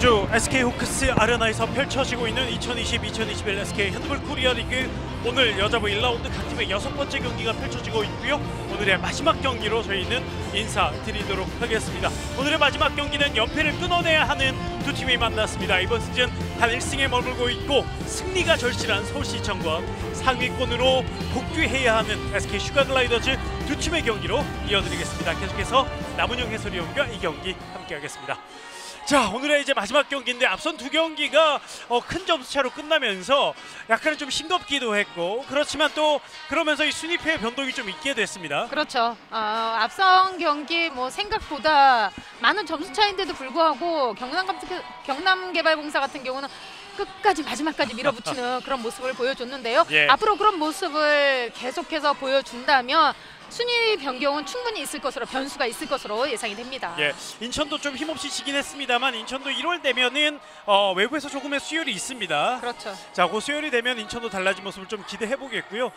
전주 SK 호크스 아레나에서 펼쳐지고 있는 2020-2021 SK 핸드볼 코리아 리그 오늘 여자부 1라운드 각 팀의 6번째 경기가 펼쳐지고 있고요. 오늘의 마지막 경기로 저희는 인사드리도록 하겠습니다. 오늘의 마지막 경기는 연패를 끊어내야 하는 두 팀이 만났습니다. 이번 시즌 단 1승에 머물고 있고 승리가 절실한 서울시청과 상위권으로 복귀해야 하는 SK 슈가글라이더즈 두 팀의 경기로 이어드리겠습니다. 계속해서 남은영 해설위원과 이 경기 함께하겠습니다. 자, 오늘의 이제 마지막 경기인데 앞선 두 경기가 큰 점수차로 끝나면서 약간 좀 싱겁기도 했고 그렇지만 또 그러면서 이 순위표의 변동이 좀 있게 됐습니다. 그렇죠. 앞선 경기 뭐 생각보다 많은 점수차인데도 불구하고 경남개발공사 같은 경우는 끝까지 마지막까지 밀어붙이는 그런 모습을 보여줬는데요. 예. 앞으로 그런 모습을 계속해서 보여준다면 순위 변경은 충분히 있을 것으로 변수가 있을 것으로 예상이 됩니다. 예, 인천도 좀 힘없이 지긴 했습니다만 인천도 1월 되면은 외부에서 조금의 수혈이 있습니다. 그렇죠. 자, 그 수혈이 되면 인천도 달라진 모습을 좀 기대해 보겠고요.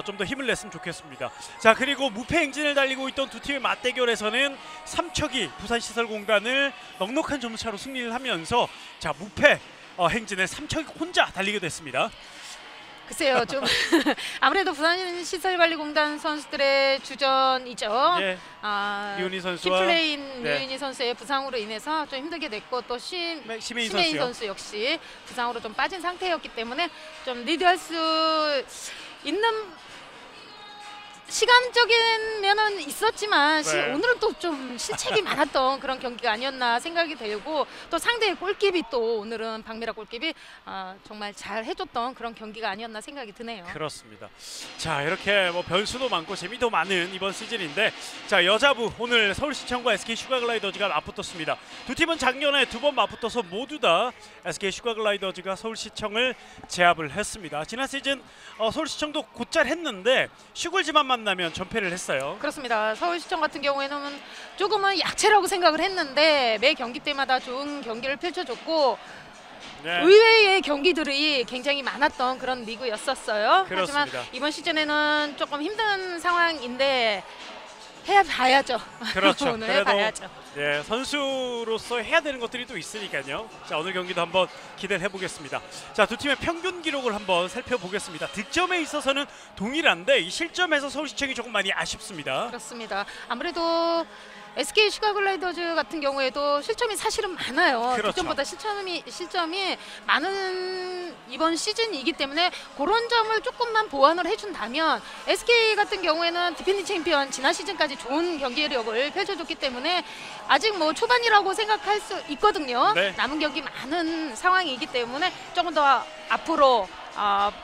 좀 더 힘을 냈으면 좋겠습니다. 자, 그리고 무패 행진을 달리고 있던 두 팀의 맞대결에서는 삼척이 부산시설공단을 넉넉한 점수차로 승리를 하면서 자, 무패 행진을 삼척이 혼자 달리게 됐습니다. 글쎄요, 좀 아무래도 부산시설관리공단 선수들의 주전이죠. 예. 류은희 선수와 키플레인 류은희 선수의 부상으로 인해서 좀 힘들게 됐고 또 심혜인 선수 역시 부상으로 좀 빠진 상태였기 때문에 좀 리드할 수 있는 시간적인 면은 있었지만 오늘은 또 좀 실책이 많았던 그런 경기가 아니었나 생각이 들고 또 상대의 골킵이 또 오늘은 박미라 골킵이 정말 잘 해줬던 그런 경기가 아니었나 생각이 드네요. 그렇습니다. 자, 이렇게 뭐 변수도 많고 재미도 많은 이번 시즌인데 자, 여자부 오늘 서울시청과 SK 슈가글라이더즈가 맞붙었습니다. 두 팀은 작년에 두 번 맞붙어서 모두 다 SK 슈가글라이더즈가 서울시청을 제압을 했습니다. 지난 시즌 서울시청도 곧잘 했는데 슈글즈만 만나면 전패를 했어요. 그렇습니다. 서울시청 같은 경우에는 조금은 약체라고 생각을 했는데 매 경기 때마다 좋은 경기를 펼쳐줬고 네. 의외의 경기들이 굉장히 많았던 그런 리그였었어요. 그렇습니다. 하지만 이번 시즌에는 조금 힘든 상황인데 해봐야죠. 그렇죠. 오늘 해봐야죠. 예, 선수로서 해야 되는 것들이 또 있으니까요. 자, 오늘 경기도 한번 기대를 해보겠습니다. 자, 두 팀의 평균 기록을 한번 살펴보겠습니다. 득점에 있어서는 동일한데 이 실점에서 서울시청이 조금 많이 아쉽습니다. 그렇습니다. 아무래도 SK 슈가글라이더즈 같은 경우에도 실점이 사실은 많아요. 그렇죠. 득점보다 실점이 많은 이번 시즌이기 때문에 그런 점을 조금만 보완을 해준다면 SK 같은 경우에는 디펜딩 챔피언 지난 시즌까지 좋은 경기력을 펼쳐줬기 때문에 아직 뭐 초반이라고 생각할 수 있거든요. 네. 남은 경기 많은 상황이기 때문에 조금 더 앞으로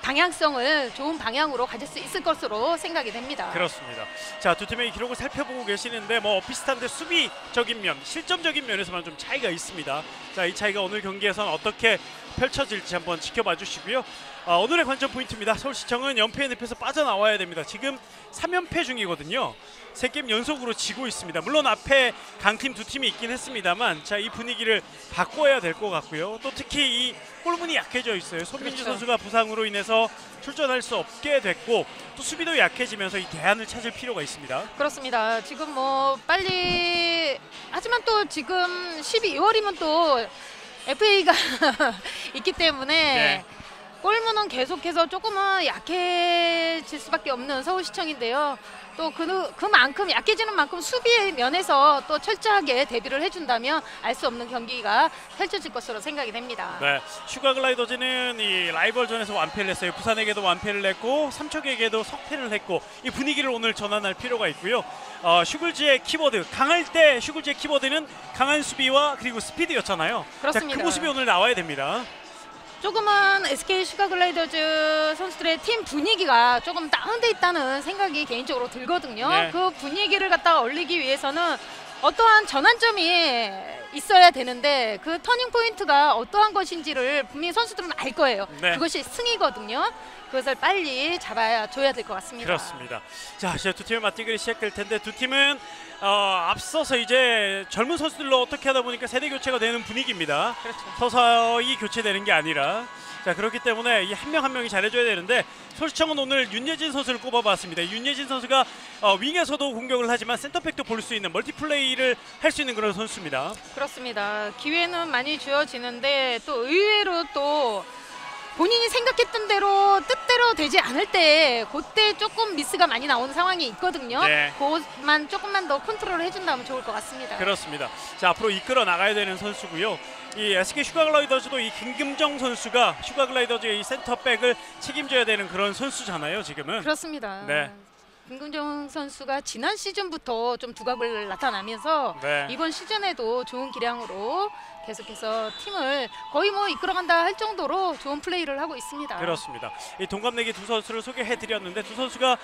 방향성을 좋은 방향으로 가질 수 있을 것으로 생각이 됩니다. 그렇습니다. 자, 두 팀의 기록을 살펴보고 계시는데 뭐 비슷한데 수비적인 면, 실점적인 면에서만 좀 차이가 있습니다. 자, 이 차이가 오늘 경기에서는 어떻게 펼쳐질지 한번 지켜봐 주시고요. 오늘의 관전 포인트입니다. 서울시청은 연패의 늪에서 빠져나와야 됩니다. 지금 3연패 중이거든요. 3게임 연속으로 지고 있습니다. 물론 앞에 강팀 두 팀이 있긴 했습니다만 자, 이 분위기를 바꿔야 될 것 같고요. 또 특히 이 골문이 약해져 있어요. 손민주 그렇죠. 선수가 부상으로 인해서 출전할 수 없게 됐고 또 수비도 약해지면서 이 대안을 찾을 필요가 있습니다. 그렇습니다. 지금 뭐 빨리 하지만 또 지금 12월이면 또 FA가 있기 때문에 네. 골문은 계속해서 조금은 약해질 수밖에 없는 서울시청인데요. 또 그만큼 약해지는 만큼 수비의 면에서 또 철저하게 대비를 해준다면 알 수 없는 경기가 펼쳐질 것으로 생각이 됩니다. 네, 슈가글라이더즈는 이 라이벌전에서 완패를 했어요. 부산에게도 완패를 했고 삼척에게도 석패를 했고 이 분위기를 오늘 전환할 필요가 있고요. 슈글즈의 키워드, 강할 때 슈글즈의 키워드는 강한 수비와 그리고 스피드였잖아요. 그렇습니다. 자, 그 모습이 오늘 나와야 됩니다. 조금은 SK 슈가글라이더즈 선수들의 팀 분위기가 조금 다운돼 있다는 생각이 개인적으로 들거든요. 네. 그 분위기를 갖다가 올리기 위해서는 어떠한 전환점이 있어야 되는데 그 터닝 포인트가 어떠한 것인지를 분명히 선수들은 알 거예요. 네. 그것이 승이거든요. 그것을 빨리 잡아줘야 될 것 같습니다. 그렇습니다. 자, 이제 두 팀의 맞대결이 시작될 텐데 두 팀은 앞서서 이제 젊은 선수들로 어떻게 하다 보니까 세대 교체가 되는 분위기입니다. 그렇죠. 서서히 교체되는 게 아니라 자, 그렇기 때문에 이 한 명 한 명이 잘해줘야 되는데 서울시청은 오늘 윤예진 선수를 꼽아봤습니다. 윤예진 선수가 윙에서도 공격을 하지만 센터백도 볼 수 있는 멀티플레이를 할 수 있는 그런 선수입니다. 그렇습니다. 기회는 많이 주어지는데 또 의외로 또 본인이 생각했던 대로 뜻대로 되지 않을 때 그때 조금 미스가 많이 나오는 상황이 있거든요. 네. 그것만 조금만 더 컨트롤을 해준다면 좋을 것 같습니다. 그렇습니다. 자, 앞으로 이끌어 나가야 되는 선수고요. 이 SK 슈가글라이더즈도 이 김금정 선수가 슈가글라이더즈의 이 센터백을 책임져야 되는 그런 선수잖아요, 지금은. 그렇습니다. 네. 김금정 선수가 지난 시즌부터 좀 두각을 나타나면서 네. 이번 시즌에도 좋은 기량으로 계속해서 팀을 거의 뭐 이끌어간다 할 정도로 좋은 플레이를 하고 있습니다. 그렇습니다. 이 동갑내기 두 선수를 소개해드렸는데 두 선수가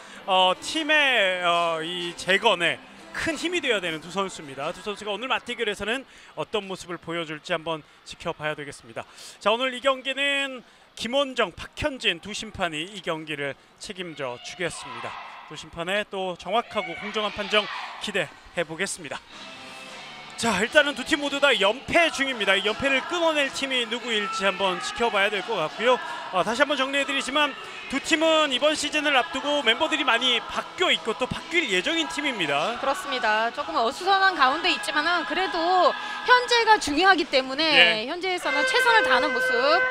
팀의 이 재건에 큰 힘이 되어야 되는 두 선수입니다. 두 선수가 오늘 맞대결에서는 어떤 모습을 보여줄지 한번 지켜봐야 되겠습니다. 자, 오늘 이 경기는 김원정, 박현진 두 심판이 이 경기를 책임져 주겠습니다. 두 심판의 또 정확하고 공정한 판정 기대해 보겠습니다. 자, 일단은 두 팀 모두 다 연패 중입니다. 이 연패를 끊어낼 팀이 누구일지 한번 지켜봐야 될 것 같고요. 다시 한번 정리해드리지만 두 팀은 이번 시즌을 앞두고 멤버들이 많이 바뀌어 있고 또 바뀔 예정인 팀입니다. 그렇습니다. 조금 어수선한 가운데 있지만은 그래도 현재가 중요하기 때문에 예. 현재에서는 최선을 다하는 모습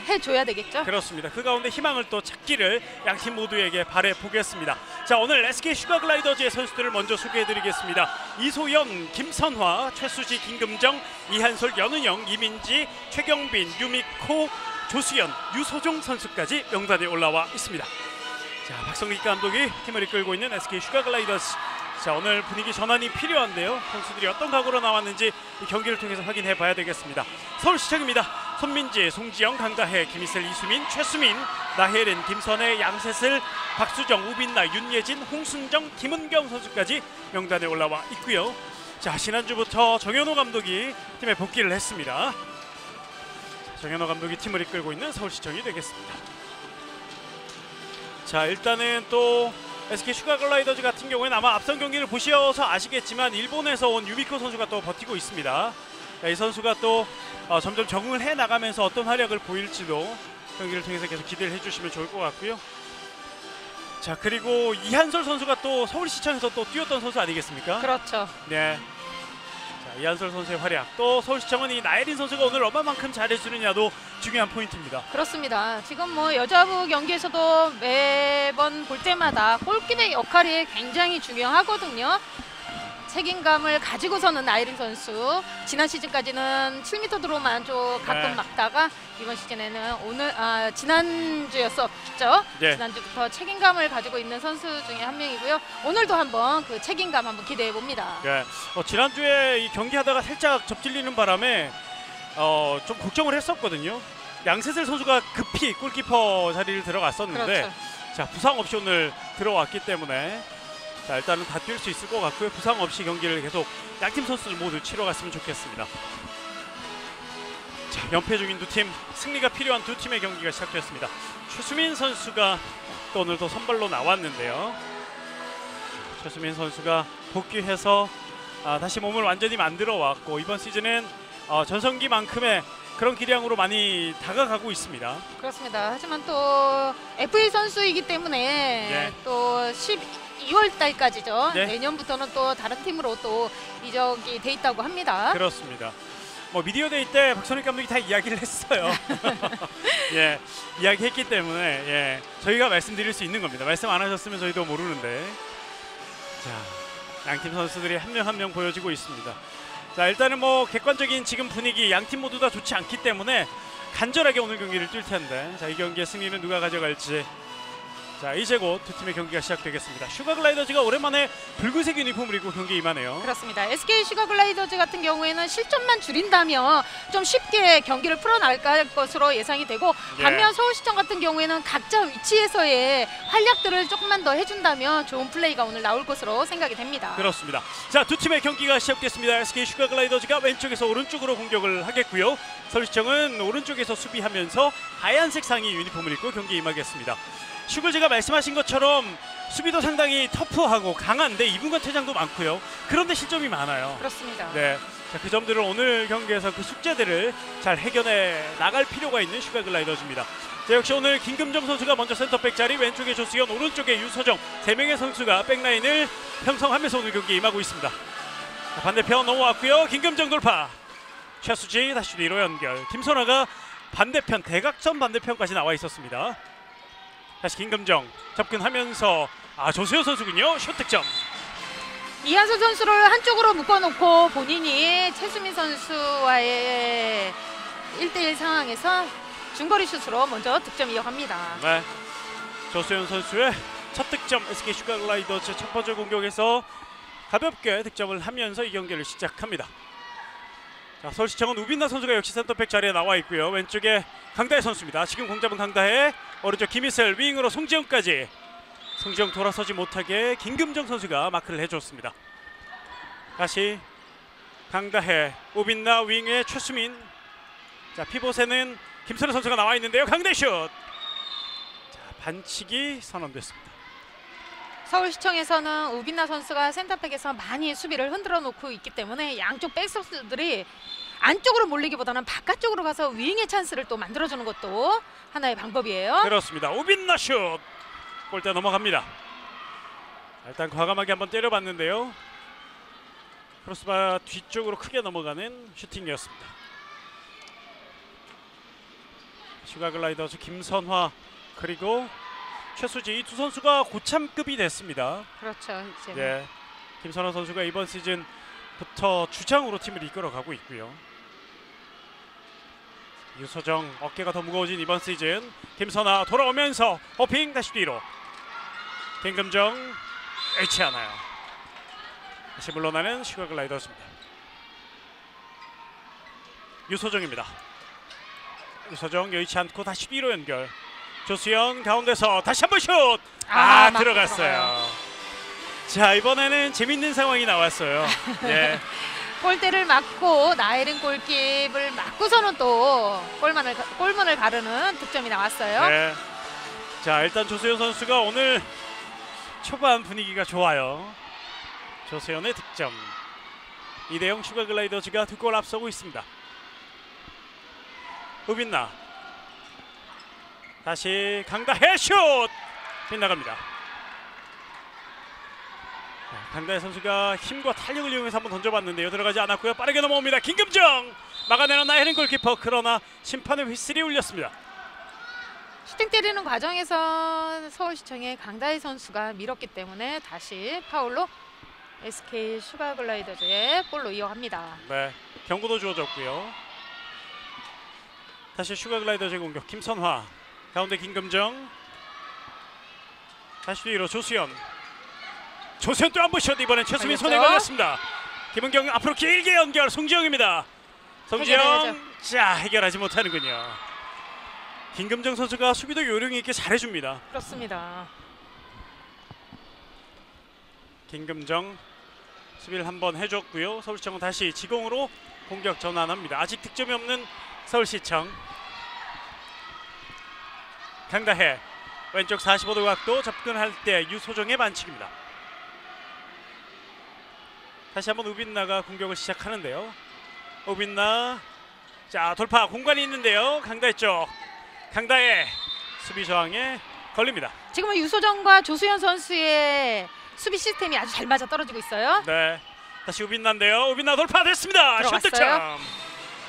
해줘야 되겠죠. 그렇습니다. 그 가운데 희망을 또 찾기를 양팀 모두에게 바라보겠습니다. 자, 오늘 SK 슈가글라이더즈의 선수들을 먼저 소개해드리겠습니다. 이소연, 김선화, 최수지, 김금정, 이한솔, 연은영, 이민지, 최경빈, 유미코, 조수연, 유소종 선수까지 명단에 올라와 있습니다. 자, 박성익 감독이 팀을 이끌고 있는 SK 슈가글라이더즈. 자, 오늘 분위기 전환이 필요한데요. 선수들이 어떤 각오로 나왔는지 이 경기를 통해서 확인해 봐야 되겠습니다. 서울시청입니다. 손민지, 송지영, 강다혜, 김희슬, 이수민, 최수민, 나혜린, 김선혜, 양세슬, 박수정, 우빈나, 윤예진, 홍순정, 김은경 선수까지 명단에 올라와 있고요. 자, 지난주부터 정현호 감독이 팀에 복귀를 했습니다. 정현호 감독이 팀을 이끌고 있는 서울시청이 되겠습니다. 자, 일단은 또 SK 슈가글라이더즈 같은 경우에는 아마 앞선 경기를 보셔서 아시겠지만 일본에서 온 유미코 선수가 또 버티고 있습니다. 자, 이 선수가 또 점점 적응을 해나가면서 어떤 활약을 보일지도 경기를 통해서 계속 기대를 해주시면 좋을 것 같고요. 자, 그리고 이한솔 선수가 또 서울시청에서 또 뛰었던 선수 아니겠습니까? 그렇죠. 네. 자, 이한솔 선수의 활약, 또 서울시청은 이 나혜린 선수가 오늘 얼마만큼 잘해주느냐도 중요한 포인트입니다. 그렇습니다. 지금 뭐 여자부 경기에서도 매번 볼 때마다 골키의 역할이 굉장히 중요하거든요. 책임감을 가지고서는 나혜린 선수 지난 시즌까지는 7m 드로만 좀 가끔 네. 막다가 이번 시즌에는 오늘 지난주였었죠. 네. 지난주부터 책임감을 가지고 있는 선수 중에 한 명이고요. 오늘도 한번 그 책임감 한번 기대해 봅니다. 네. 지난주에 이 경기하다가 살짝 접질리는 바람에 좀 걱정을 했었거든요. 양세슬 선수가 급히 골키퍼 자리를 들어갔었는데 그렇죠. 자, 부상 없이 오늘 들어왔기 때문에 자, 일단은 다 뛸 수 있을 것 같고요. 부상 없이 경기를 계속 양팀 선수들 모두 치러갔으면 좋겠습니다. 자, 연패 중인 두 팀, 승리가 필요한 두 팀의 경기가 시작됐습니다. 최수민 선수가 또 오늘 또 선발로 나왔는데요. 최수민 선수가 복귀해서 다시 몸을 완전히 만들어 왔고 이번 시즌은 전성기만큼의 그런 기량으로 많이 다가가고 있습니다. 그렇습니다. 하지만 또 FA 선수이기 때문에 네. 또 12월 달까지죠. 네. 내년부터는 또 다른 팀으로 또 이적이 돼 있다고 합니다. 그렇습니다. 미디어 데이 때 박선익 감독이 다 이야기를 했어요. 예, 이야기했기 때문에 예, 저희가 말씀드릴 수 있는 겁니다. 말씀 안 하셨으면 저희도 모르는데. 자, 양팀 선수들이 한 명 한 명 보여지고 있습니다. 자, 일단은 객관적인 지금 분위기 양팀 모두 다 좋지 않기 때문에 간절하게 오늘 경기를 뛸 텐데 자, 이 경기의 승리는 누가 가져갈지. 자, 이제 곧 두 팀의 경기가 시작되겠습니다. 슈가글라이더즈가 오랜만에 붉은색 유니폼을 입고 경기에 임하네요. 그렇습니다. SK 슈가글라이더즈 같은 경우에는 실점만 줄인다면 좀 쉽게 경기를 풀어나갈 것으로 예상이 되고 예. 반면 서울시청 같은 경우에는 각자 위치에서의 활약들을 조금만 더 해준다면 좋은 플레이가 오늘 나올 것으로 생각이 됩니다. 그렇습니다. 자, 두 팀의 경기가 시작됐습니다. SK 슈가글라이더즈가 왼쪽에서 오른쪽으로 공격을 하겠고요. 서울시청은 오른쪽에서 수비하면서 하얀색 상의 유니폼을 입고 경기에 임하겠습니다. 슈글즈가 말씀하신 것처럼 수비도 상당히 터프하고 강한데 2분간 퇴장도 많고요. 그런데 실점이 많아요. 그렇습니다. 네, 자, 그 점들을 오늘 경기에서 그 숙제들을 잘 해결해 나갈 필요가 있는 슈가 글라이더즈입니다. 자, 역시 오늘 김금정 선수가 먼저 센터백 자리, 왼쪽에 조수현, 오른쪽에 유서정, 3명의 선수가 백라인을 형성하면서 오늘 경기 임하고 있습니다. 자, 반대편 넘어왔고요. 김금정 돌파. 최수지 다시 뒤로 연결. 김선아가 반대편 대각선 반대편까지 나와 있었습니다. 다시 김금정 접근하면서 조수현 선수군요. 슛 득점. 이한솔 선수를 한쪽으로 묶어놓고 본인이 최수민 선수와의 1대1 상황에서 중거리 슛으로 먼저 득점 이어갑니다. 네, 조수현 선수의 첫 득점. SK 슈가 글라이더즈 첫 번째 공격에서 가볍게 득점을 하면서 이 경기를 시작합니다. 자, 서울시청은 우빈나 선수가 역시 센터백 자리에 나와 있고요. 왼쪽에 강다혜 선수입니다. 지금 공잡은 강다혜, 오른쪽 김희슬, 윙으로 송지영까지. 송지영 돌아서지 못하게 김금정 선수가 마크를 해줬습니다. 다시 강다혜, 우빈나, 윙에 최수민. 자, 피봇에는 김선우 선수가 나와 있는데요. 강대 슛. 자, 반칙이 선언됐습니다. 서울시청에서는 우빈나 선수가 센터백에서 많이 수비를 흔들어 놓고 있기 때문에 양쪽 백선수들이 안쪽으로 몰리기보다는 바깥쪽으로 가서 윙의 찬스를 또 만들어주는 것도 하나의 방법이에요. 그렇습니다. 우빈나 슛. 골대 넘어갑니다. 일단 과감하게 한번 때려봤는데요. 크로스바 뒤쪽으로 크게 넘어가는 슈팅이었습니다. 슈가 글라이더즈 김선화 그리고 최수지, 이 두 선수가 고참급이 됐습니다. 그렇죠. 이제 네, 김선화 선수가 이번 시즌부터 주장으로 팀을 이끌어가고 있고요. 유서정 어깨가 더 무거워진 이번 시즌. 김선화 돌아오면서 호핑 다시 뒤로. 김금정 잃지 않아요. 다시 물러나는 슈가 글라이더즈입니다. 유서정입니다. 유서정 여의치 않고 다시 뒤로 연결. 조수현 가운데서 다시 한번 슛! 들어갔어요. 들어가요. 자, 이번에는 재밌는 상황이 나왔어요. 예. 골대를 맞고 나혜린 골킵을 맞고서는 또 골문을 가르는 득점이 나왔어요. 네. 자, 일단 조수현 선수가 오늘 초반 분위기가 좋아요. 조수현의 득점. 2대0 슈가 글라이더즈가 2골 앞서고 있습니다. 우빈나 다시 강다혜 슛! 빗나갑니다. 강다혜 선수가 힘과 탄력을 이용해서 한번 던져봤는데요. 들어가지 않았고요. 빠르게 넘어옵니다. 김금정 막아내는 나혜린 골키퍼. 그러나 심판의 휘슬이 울렸습니다. 슈팅 때리는 과정에서 서울시청의 강다희 선수가 밀었기 때문에 다시 파울로 SK 슈가 글라이더즈의 골로 이어갑니다. 네, 경고도 주어졌고요. 다시 슈가 글라이더즈의 공격. 김선화 가운데 김금정 다시 뒤로 조수현. 조수현 또 한 번 슛. 이번엔 최수민 손에 걸렸습니다. 김은경 앞으로 길게 연결. 송지영입니다. 송지영 해결하지 못하는군요. 김금정 선수가 수비도 요령이 있게 잘해줍니다. 그렇습니다. 김금정 수비를 한번 해줬고요. 서울시청은 다시 지공으로 공격 전환합니다. 아직 득점이 없는 서울시청. 강다혜 왼쪽 45도 각도 접근할 때 유소정의 반칙입니다. 다시 한번 우빈나가 공격을 시작하는데요. 우빈나 자 돌파 공간이 있는데요. 강다혜 쪽 강다혜 수비 저항에 걸립니다. 지금은 유소정과 조수현 선수의 수비 시스템이 아주 잘 맞아 떨어지고 있어요. 네, 다시 우빈나인데요. 우빈나 돌파됐습니다. 슛 득점.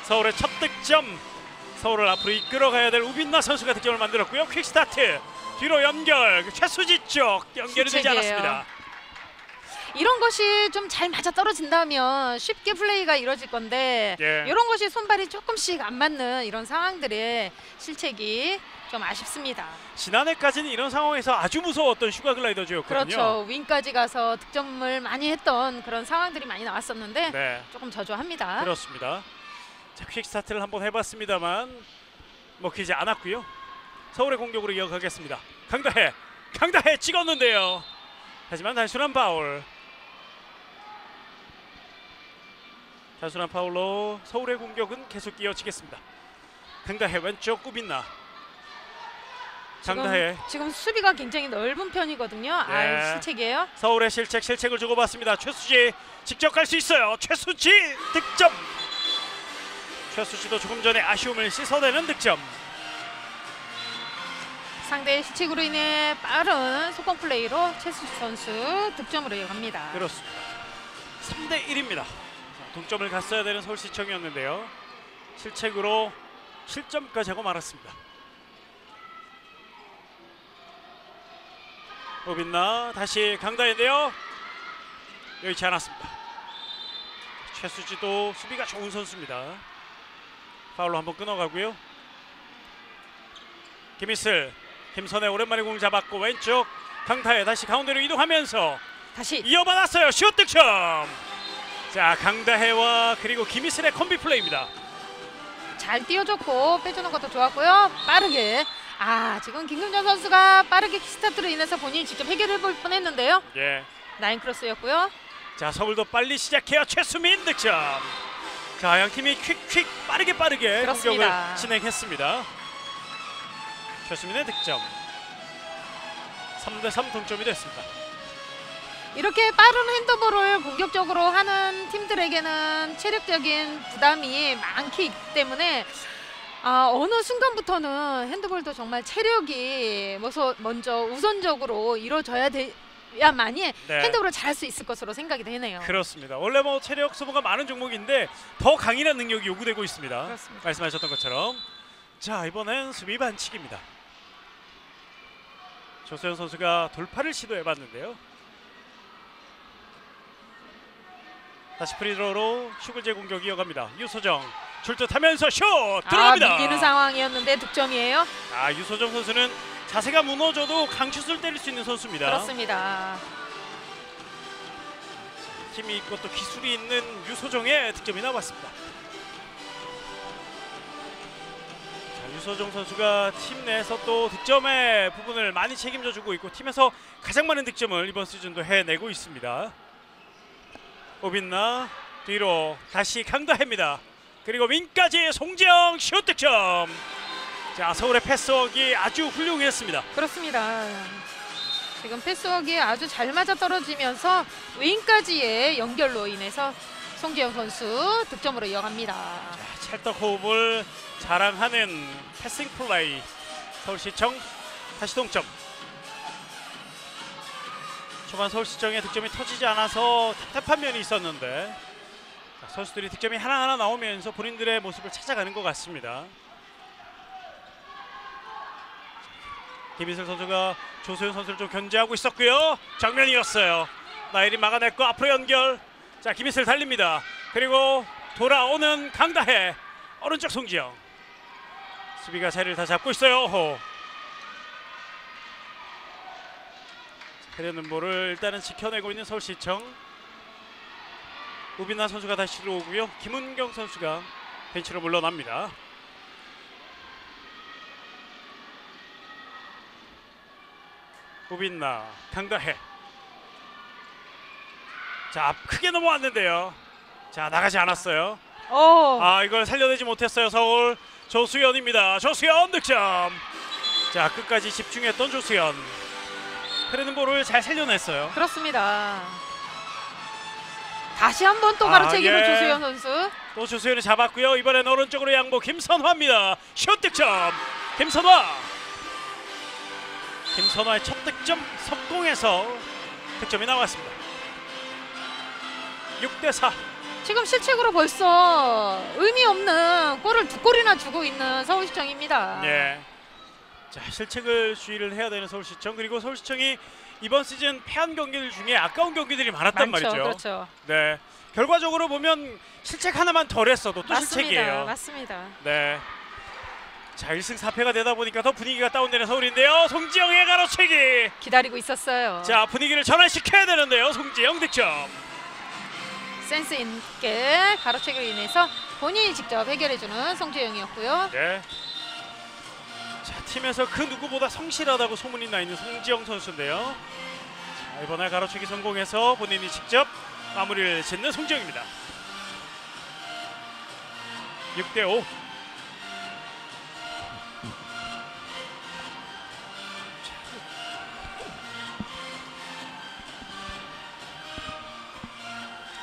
서울의 첫 득점. 서울을 앞으로 이끌어가야 될 우빈나 선수가 득점을 만들었고요. 퀵스타트 뒤로 연결. 최수지 쪽 연결이 되지 않았습니다. 이런 것이 좀 잘 맞아 떨어진다면 쉽게 플레이가 이루어질 건데 이런 것이 손발이 조금씩 안 맞는 이런 상황들의 실책이 좀 아쉽습니다. 지난해까지는 이런 상황에서 아주 무서웠던 슈가 글라이더즈였거든요. 그렇죠. 윙까지 가서 득점을 많이 했던 그런 상황들이 많이 나왔었는데 조금 저조합니다. 그렇습니다. 자, 퀵스타트를 한번 해봤습니다만 먹히지 않았고요. 서울의 공격으로 이어가겠습니다. 강다혜 찍었는데요. 하지만 단순한 파울. 단순한 파울로 서울의 공격은 계속 이어지겠습니다. 강다혜 왼쪽 우빈나. 강다혜. 지금 수비가 굉장히 넓은 편이거든요. 네. 실책이에요. 서울의 실책을 주고받습니다. 최수지 직접 갈 수 있어요. 최수지 득점. 최수지도 조금 전에 아쉬움을 씻어내는 득점. 상대의 실책으로 인해 빠른 속공 플레이로 최수지 선수 득점으로 이어갑니다. 그렇습니다. 3대 1입니다. 동점을 갔어야 되는 서울시청이었는데요. 실책으로 실점까지 하고 말았습니다. 오빈나 다시 강다인데요. 여의치 않았습니다. 최수지도 수비가 좋은 선수입니다. 파울로 한번 끊어가고요. 김희슬, 김선혜 오랜만에 공 잡았고 왼쪽 강타에 다시 가운데로 이동하면서 다시 이어받았어요. 슛 득점. 자, 강다혜와 그리고 김희슬의 콤비 플레이입니다. 잘 띄워줬고 빼주는 것도 좋았고요. 빠르게 지금 김금전 선수가 빠르게 킥스타트로 인해서 본인이 직접 해결해 볼 뻔했는데요. 예. 라인 크로스였고요. 자, 서울도 빨리 시작해요. 최수민 득점. 자, 양 팀이 퀵 빠르게 그렇습니다. 공격을 진행했습니다. 최수민의 득점. 3대 3 동점이 됐습니다. 이렇게 빠른 핸드볼을 공격적으로 하는 팀들에게는 체력적인 부담이 많기 때문에 어느 순간부터는 핸드볼도 정말 체력이 먼저 우선적으로 이루어져야 돼야만이 네. 핸드볼을 잘할 수 있을 것으로 생각이 되네요. 그렇습니다. 원래 뭐 체력 소모가 많은 종목인데 더 강인한 능력이 요구되고 있습니다. 그렇습니다. 말씀하셨던 것처럼. 자, 이번엔 수비 반칙입니다. 조수현 선수가 돌파를 시도해봤는데요. 다시 프리드로로 슈글제 공격이 이어갑니다. 유소정 줄듯하면서 슛 들어갑니다. 밀리는 상황이었는데 득점이에요. 유소정 선수는 자세가 무너져도 강슛을 때릴 수 있는 선수입니다. 그렇습니다. 힘이 있고 또 기술이 있는 유소정의 득점이 나왔습니다. 자, 유소정 선수가 팀 내에서 또 득점의 부분을 많이 책임져주고 있고 팀에서 가장 많은 득점을 이번 시즌도 해내고 있습니다. 오빈나 뒤로 다시 강다혜입니다. 그리고 윙까지 송지영 슛 득점. 자, 서울의 패스워크가 아주 훌륭했습니다. 그렇습니다. 지금 패스워크에 아주 잘 맞아 떨어지면서 윙까지의 연결로 인해서 송지영 선수 득점으로 이어갑니다. 자, 찰떡호흡을 자랑하는 패싱 플레이. 서울시청 다시 동점. 초반 서울시청의 득점이 터지지 않아서 답답한 면이 있었는데 자, 선수들이 득점이 하나하나 나오면서 본인들의 모습을 찾아가는 것 같습니다. 김희슬 선수가 조소연 선수를 좀 견제하고 있었고요. 정면이었어요. 나일이 막아냈고 앞으로 연결. 자, 김희슬 달립니다. 그리고 돌아오는 강다혜. 오른쪽 송지영. 수비가 자리를 다 잡고 있어요. 흐르는 볼을 일단은 지켜내고 있는 서울시청. 우빈나 선수가 다시 들어오고요. 김은경 선수가 벤치로 물러납니다. 우빈나, 강다혜. 자, 크게 넘어왔는데요. 자, 나가지 않았어요. 이걸 살려내지 못했어요. 서울 조수연입니다. 조수연 득점. 자, 끝까지 집중했던 조수연. 흐르는 볼을 잘 살려냈어요. 그렇습니다. 다시 한번 또 가로채기로 조수연 선수. 또 조수연이 잡았고요. 이번엔 오른쪽으로 양보 김선화입니다. 슛 득점. 김선화의 첫 득점 석공에서 득점이 나왔습니다. 6대 4. 지금 실책으로 벌써 의미 없는 골을 2골이나 주고 있는 서울시청입니다. 예. 자, 실책을 주의를 해야 되는 서울시청. 그리고 서울시청이 이번 시즌 패한 경기들 중에 아까운 경기들이 많았단 말이죠. 그렇죠. 네. 결과적으로 보면 실책 하나만 덜 했어도 또 실책이에요. 맞습니다. 네. 자, 1승 4패가 되다 보니까 더 분위기가 다운되는 서울인데요. 송지영의 가로채기. 기다리고 있었어요. 자, 분위기를 전환시켜야 되는데요. 송지영 득점. 센스 있게 가로채기로 인해서 본인이 직접 해결해주는 송지영이었고요. 네. 자, 팀에서 그 누구보다 성실하다고 소문이 나 있는 송지영 선수인데요. 자, 이번에 가로채기 성공해서 본인이 직접 마무리를 짓는 송지영입니다. 6대 5.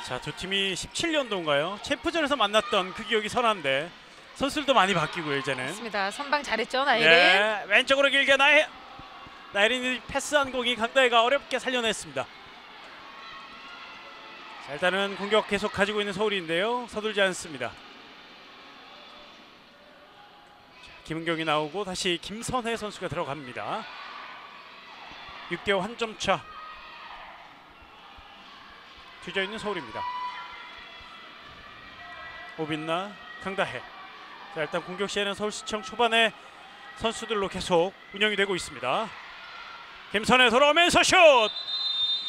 자, 두 팀이 17년도인가요? 챔프전에서 만났던 그 기억이 선한데 선수들도 많이 바뀌고요 이제는. 맞습니다. 선방 잘했죠 나일이. 네, 왼쪽으로 길게 나일이 패스한 공이 강다혜가 어렵게 살려냈습니다. 자, 일단은 공격 계속 가지고 있는 서울인데요. 서둘지 않습니다. 자, 김은경이 나오고 다시 김선혜 선수가 들어갑니다. 6대5 한 점 차. 뒤져 있는 서울입니다. 오빈나, 강다혜. 자, 일단 공격 시에는 서울시청 초반에 선수들로 계속 운영이 되고 있습니다. 김선혜 돌아오면서 슛!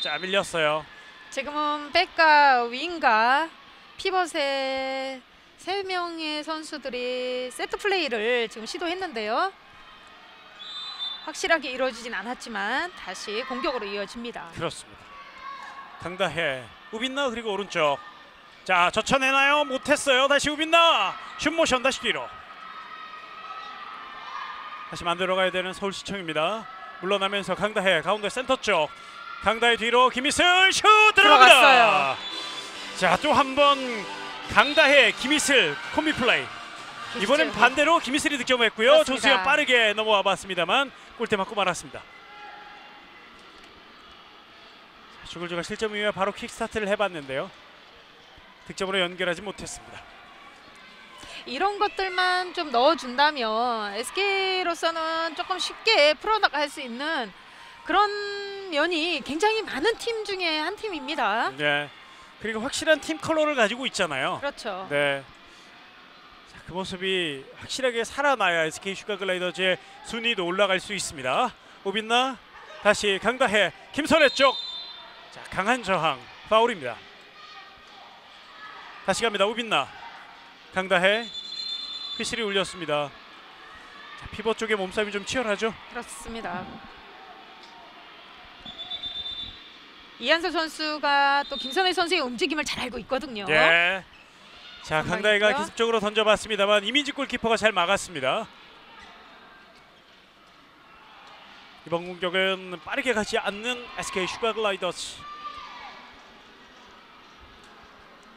자, 밀렸어요. 지금은 백과 윙과 피벗의 3명의 선수들이 세트 플레이를 지금 시도했는데요. 확실하게 이루어지진 않았지만 다시 공격으로 이어집니다. 그렇습니다. 강다혜, 우빈나 그리고 오른쪽. 자, 젖혀내나요? 못했어요. 다시 우빈나. 슛모션 다시 뒤로. 다시 만들어가야 되는 서울시청입니다. 물러나면서 강다혜 가운데 센터 쪽. 강다혜 뒤로 김희슬 슛 들어갑니다. 들어갔어요. 자, 또 한 번 강다혜, 김희슬 콤비 플레이. 이번엔 반대로 김희슬이 득점했고요. 그렇습니다. 조수현 빠르게 넘어와 봤습니다만 골대 맞고 말았습니다. 주글주가 실점 이후에 바로 킥스타트를 해봤는데요. 득점으로 연결하지 못했습니다. 이런 것들만 좀 넣어준다면 SK로서는 조금 쉽게 풀어나갈 수 있는 그런 면이 굉장히 많은 팀 중에 한 팀입니다. 네. 그리고 확실한 팀 컬러를 가지고 있잖아요. 그렇죠. 네. 자, 그 모습이 확실하게 살아나야 SK 슈가글라이더즈의 순위도 올라갈 수 있습니다. 오빈나 다시 강다혜, 김선혜 쪽. 자, 강한 저항 파울입니다. 다시 갑니다. 오빈나, 강다혜, 휘슬이 울렸습니다. 자, 피벗 쪽의 몸싸움이 좀 치열하죠. 그렇습니다. 이한솔 선수가 또 김선혜 선수의 움직임을 잘 알고 있거든요. 네. 자, 강다혜가 있고요. 기습적으로 던져봤습니다만 이민지 골키퍼가 잘 막았습니다. 이번 공격은 빠르게 가지 않는 SK 슈가글라이더즈.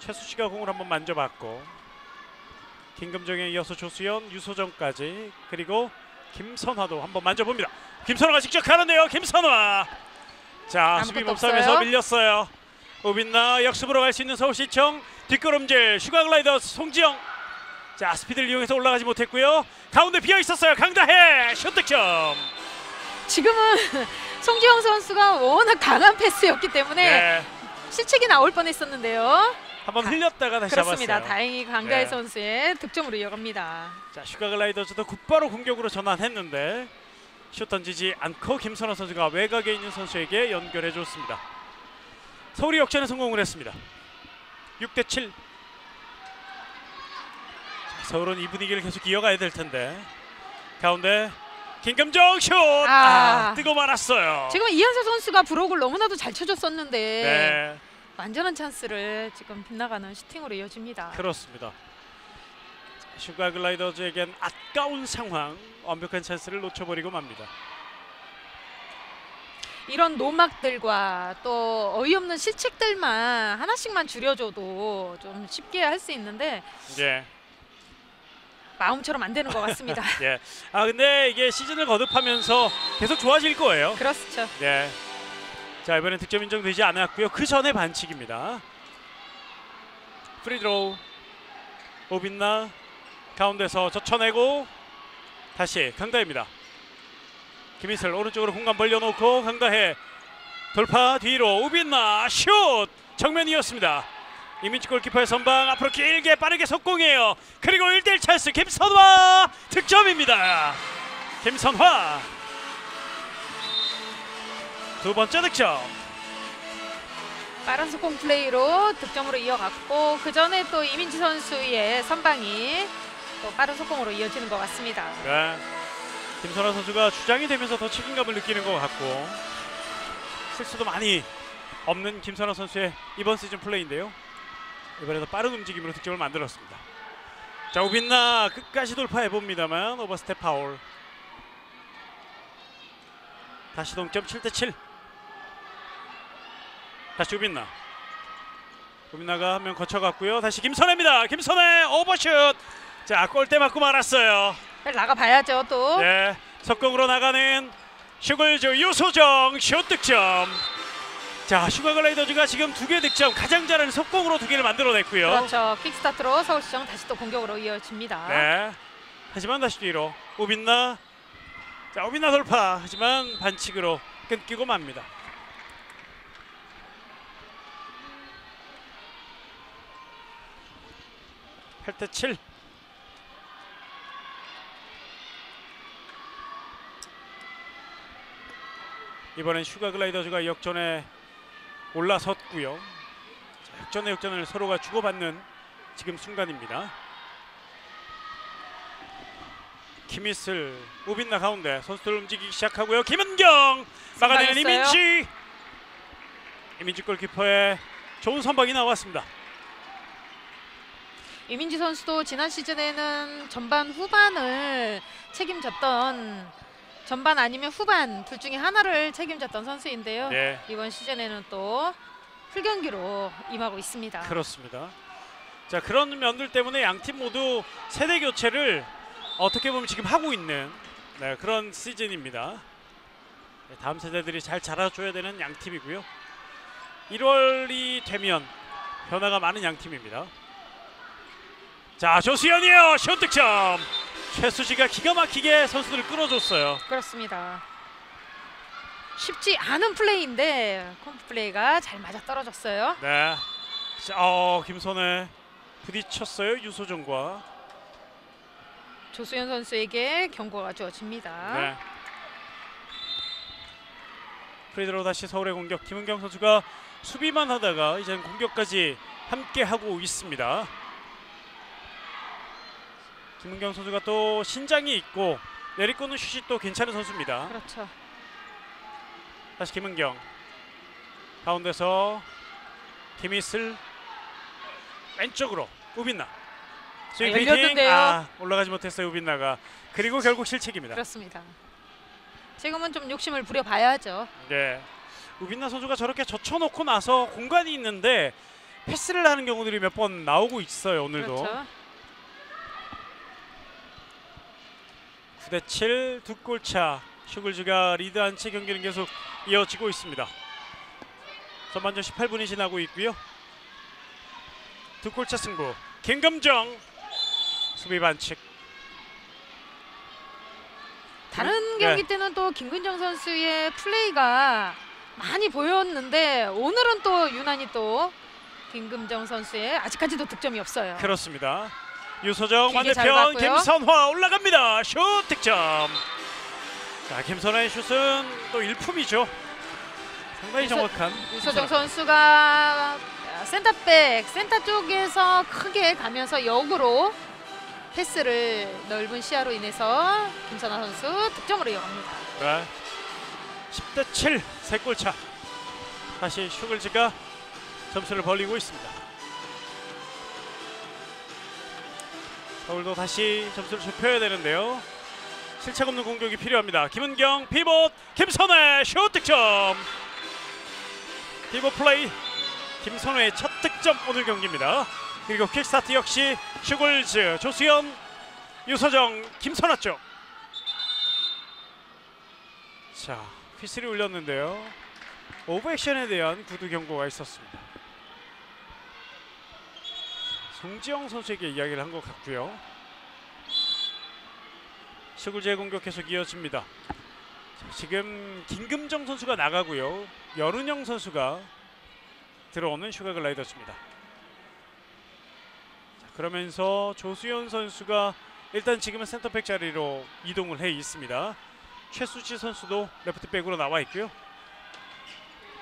최수씨가 공을 한번 만져봤고 김금정에 이어서 조수연, 유소정까지 그리고 김선화도 한번 만져봅니다. 김선화가 직접 가는데요. 김선화. 자, 수비 몸싸움에서 없어요. 밀렸어요. 오빈나 역습으로 갈 수 있는 서울시청. 뒷걸음질 슈가글라이더스 송지영. 자, 스피드를 이용해서 올라가지 못했고요. 가운데 비어 있었어요. 강다혜 슛 득점. 지금은 송지영 선수가 워낙 강한 패스였기 때문에 네. 실책이 나올 뻔했었는데요. 한번 흘렸다가 다시 그렇습니다. 잡았어요. 다행히 강다혜 네. 선수의 득점으로 이어갑니다. 자, 슈가글라이더즈도 곧바로 공격으로 전환했는데 슛 던지지 않고 김선화 선수가 외곽에 있는 선수에게 연결해 줬습니다. 서울이 역전에 성공을 했습니다. 6대7. 서울은 이 분위기를 계속 이어가야 될 텐데 가운데 김금정 슛! 뜨고 말았어요. 지금 이한솔 선수가 브록을 너무나도 잘 쳐줬었는데 네, 완전한 찬스를 지금 빗나가는 슈팅으로 이어집니다. 그렇습니다. 슈가글라이더즈에겐 아까운 상황, 완벽한 찬스를 놓쳐버리고 맙니다. 이런 노막들과 또 어이없는 실책들만 하나씩만 줄여줘도 좀 쉽게 할 수 있는데 예. 마음처럼 안 되는 것 같습니다. 예. 아, 근데 이게 시즌을 거듭하면서 계속 좋아질 거예요. 그렇죠. 네. 자, 이번엔 득점 인정되지 않았고요. 그 전에 반칙입니다. 프리드로우. 오빈나 가운데서 젖혀내고 다시 강다혜입니다. 김희슬 오른쪽으로 공간 벌려놓고 강다혜 돌파 뒤로 오빈나 슛! 정면이었습니다. 이민지 골키퍼의 선방 앞으로 길게 빠르게 속공이에요. 그리고 1대1 찬스 김선화 득점입니다. 김선화 두 번째 득점. 빠른 속공 플레이로 득점으로 이어갔고 그 전에 또 이민지 선수의 선방이 또 빠른 속공으로 이어지는 것 같습니다. 네. 김선화 선수가 주장이 되면서 더 책임감을 느끼는 것 같고 실수도 많이 없는 김선화 선수의 이번 시즌 플레이인데요. 이번에도 빠른 움직임으로 득점을 만들었습니다. 자, 오빈나 끝까지 돌파해봅니다만 오버스텝 파울. 다시 동점 7대7. 다시 오빈나 우빈나가 한 명 거쳐갔고요. 다시 김선혜입니다. 김선혜 오버슛. 자, 골대 맞고 말았어요. 나가봐야죠 또. 네, 석공으로 나가는 슈글즈 유소정 슛 득점. 자, 슈가글라이더즈가 지금 2개 득점, 가장 잘하는 석공으로 2개를 만들어냈고요. 그렇죠. 킥스타트로 서울시청 다시 또 공격으로 이어집니다. 네. 하지만 다시 뒤로 우빈나. 자, 우빈나 돌파. 하지만 반칙으로 끊기고 맙니다. (8대 7) 이번엔 슈가글라이더즈가 역전에 올라섰고요. 자, 역전의 역전을 서로가 주고받는 지금 순간입니다. 김희슬, 우빈나 가운데 선수들 움직이기 시작하고요. 김은경 막아내는 선방했어요. 이민지 골키퍼의 좋은 선방이 나왔습니다. 이민지 선수도 지난 시즌에는 전반 후반을 책임졌던, 전반 아니면 후반 둘 중에 하나를 책임졌던 선수인데요. 네, 이번 시즌에는 또 풀경기로 임하고 있습니다. 그렇습니다. 자, 그런 면들 때문에 양 팀 모두 세대 교체를 어떻게 보면 지금 하고 있는 그런 시즌입니다. 네, 다음 세대들이 잘 자라줘야 되는 양 팀이고요. 1월이 되면 변화가 많은 양 팀입니다. 자, 조수연이에요. 슛 득점. 최수지가 기가 막히게 선수들을 끌어줬어요. 그렇습니다. 쉽지 않은 플레이인데 컴프 플레이가 잘 맞아 떨어졌어요. 네. 자, 김선혜 부딪혔어요. 유소정과. 조수연 선수에게 경고가 주어집니다. 네. 프리드로 다시 서울의 공격. 김은경 선수가 수비만 하다가 이제는 공격까지 함께 하고 있습니다. 김은경 선수가 또 신장이 있고 내리꽂는 슛이 또 괜찮은 선수입니다. 그렇죠. 다시 김은경 가운데서 김희슬 왼쪽으로 우빈나 스윙 페이팅. 열렸는데요. 올라가지 못했어요 우빈나가. 그리고 결국 실책입니다. 그렇습니다. 지금은 좀 욕심을 부려봐야죠. 네, 우빈나 선수가 저렇게 젖혀놓고 나서 공간이 있는데 패스를 하는 경우들이 몇 번 나오고 있어요 오늘도. 그렇죠. 9대 7 두 골차. 슈글즈가 리드한 채 경기는 계속 이어지고 있습니다. 전반전 18분이 지나고 있고요. 두 골차 승부. 김금정 수비 반칙. 다른 네. 경기 때는 또 김근정 선수의 플레이가 많이 보였는데 오늘은 또 유난히 또 김금정 선수의 아직까지도 득점이 없어요. 그렇습니다. 유소정 길게 잘 반대편 봤고요. 김선화 올라갑니다. 슛 득점. 자, 김선화의 슛은 또 일품이죠. 상당히 정확한 유소정 선수가 센터백 센터 쪽에서 크게 가면서 역으로 패스를 넓은 시야로 인해서 김선화 선수 득점으로 이어갑니다. 네. 10대 7 세 골차. 다시 슈글즈가 점수를 벌리고 있습니다. 서울도 다시 점수를 좁혀야 되는데요. 실책 없는 공격이 필요합니다. 김은경 피봇 김선혜 슛 득점. 피봇 플레이 김선혜의 첫 득점 오늘 경기입니다. 그리고 퀵스타트 역시 슈글즈 조수연 유서정 김선아 쪽. 자, 휘슬이 울렸는데요. 오버액션에 대한 구두 경고가 있었습니다. 송지영 선수에게 이야기를 한 것 같고요. 슈글즈의 공격 계속 이어집니다. 자, 지금 김금정 선수가 나가고요. 연은영 선수가 들어오는 슈가글라이더즈입니다. 자, 그러면서 조수연 선수가 일단 지금은 센터백 자리로 이동을 해 있습니다. 최수지 선수도 레프트백으로 나와 있고요.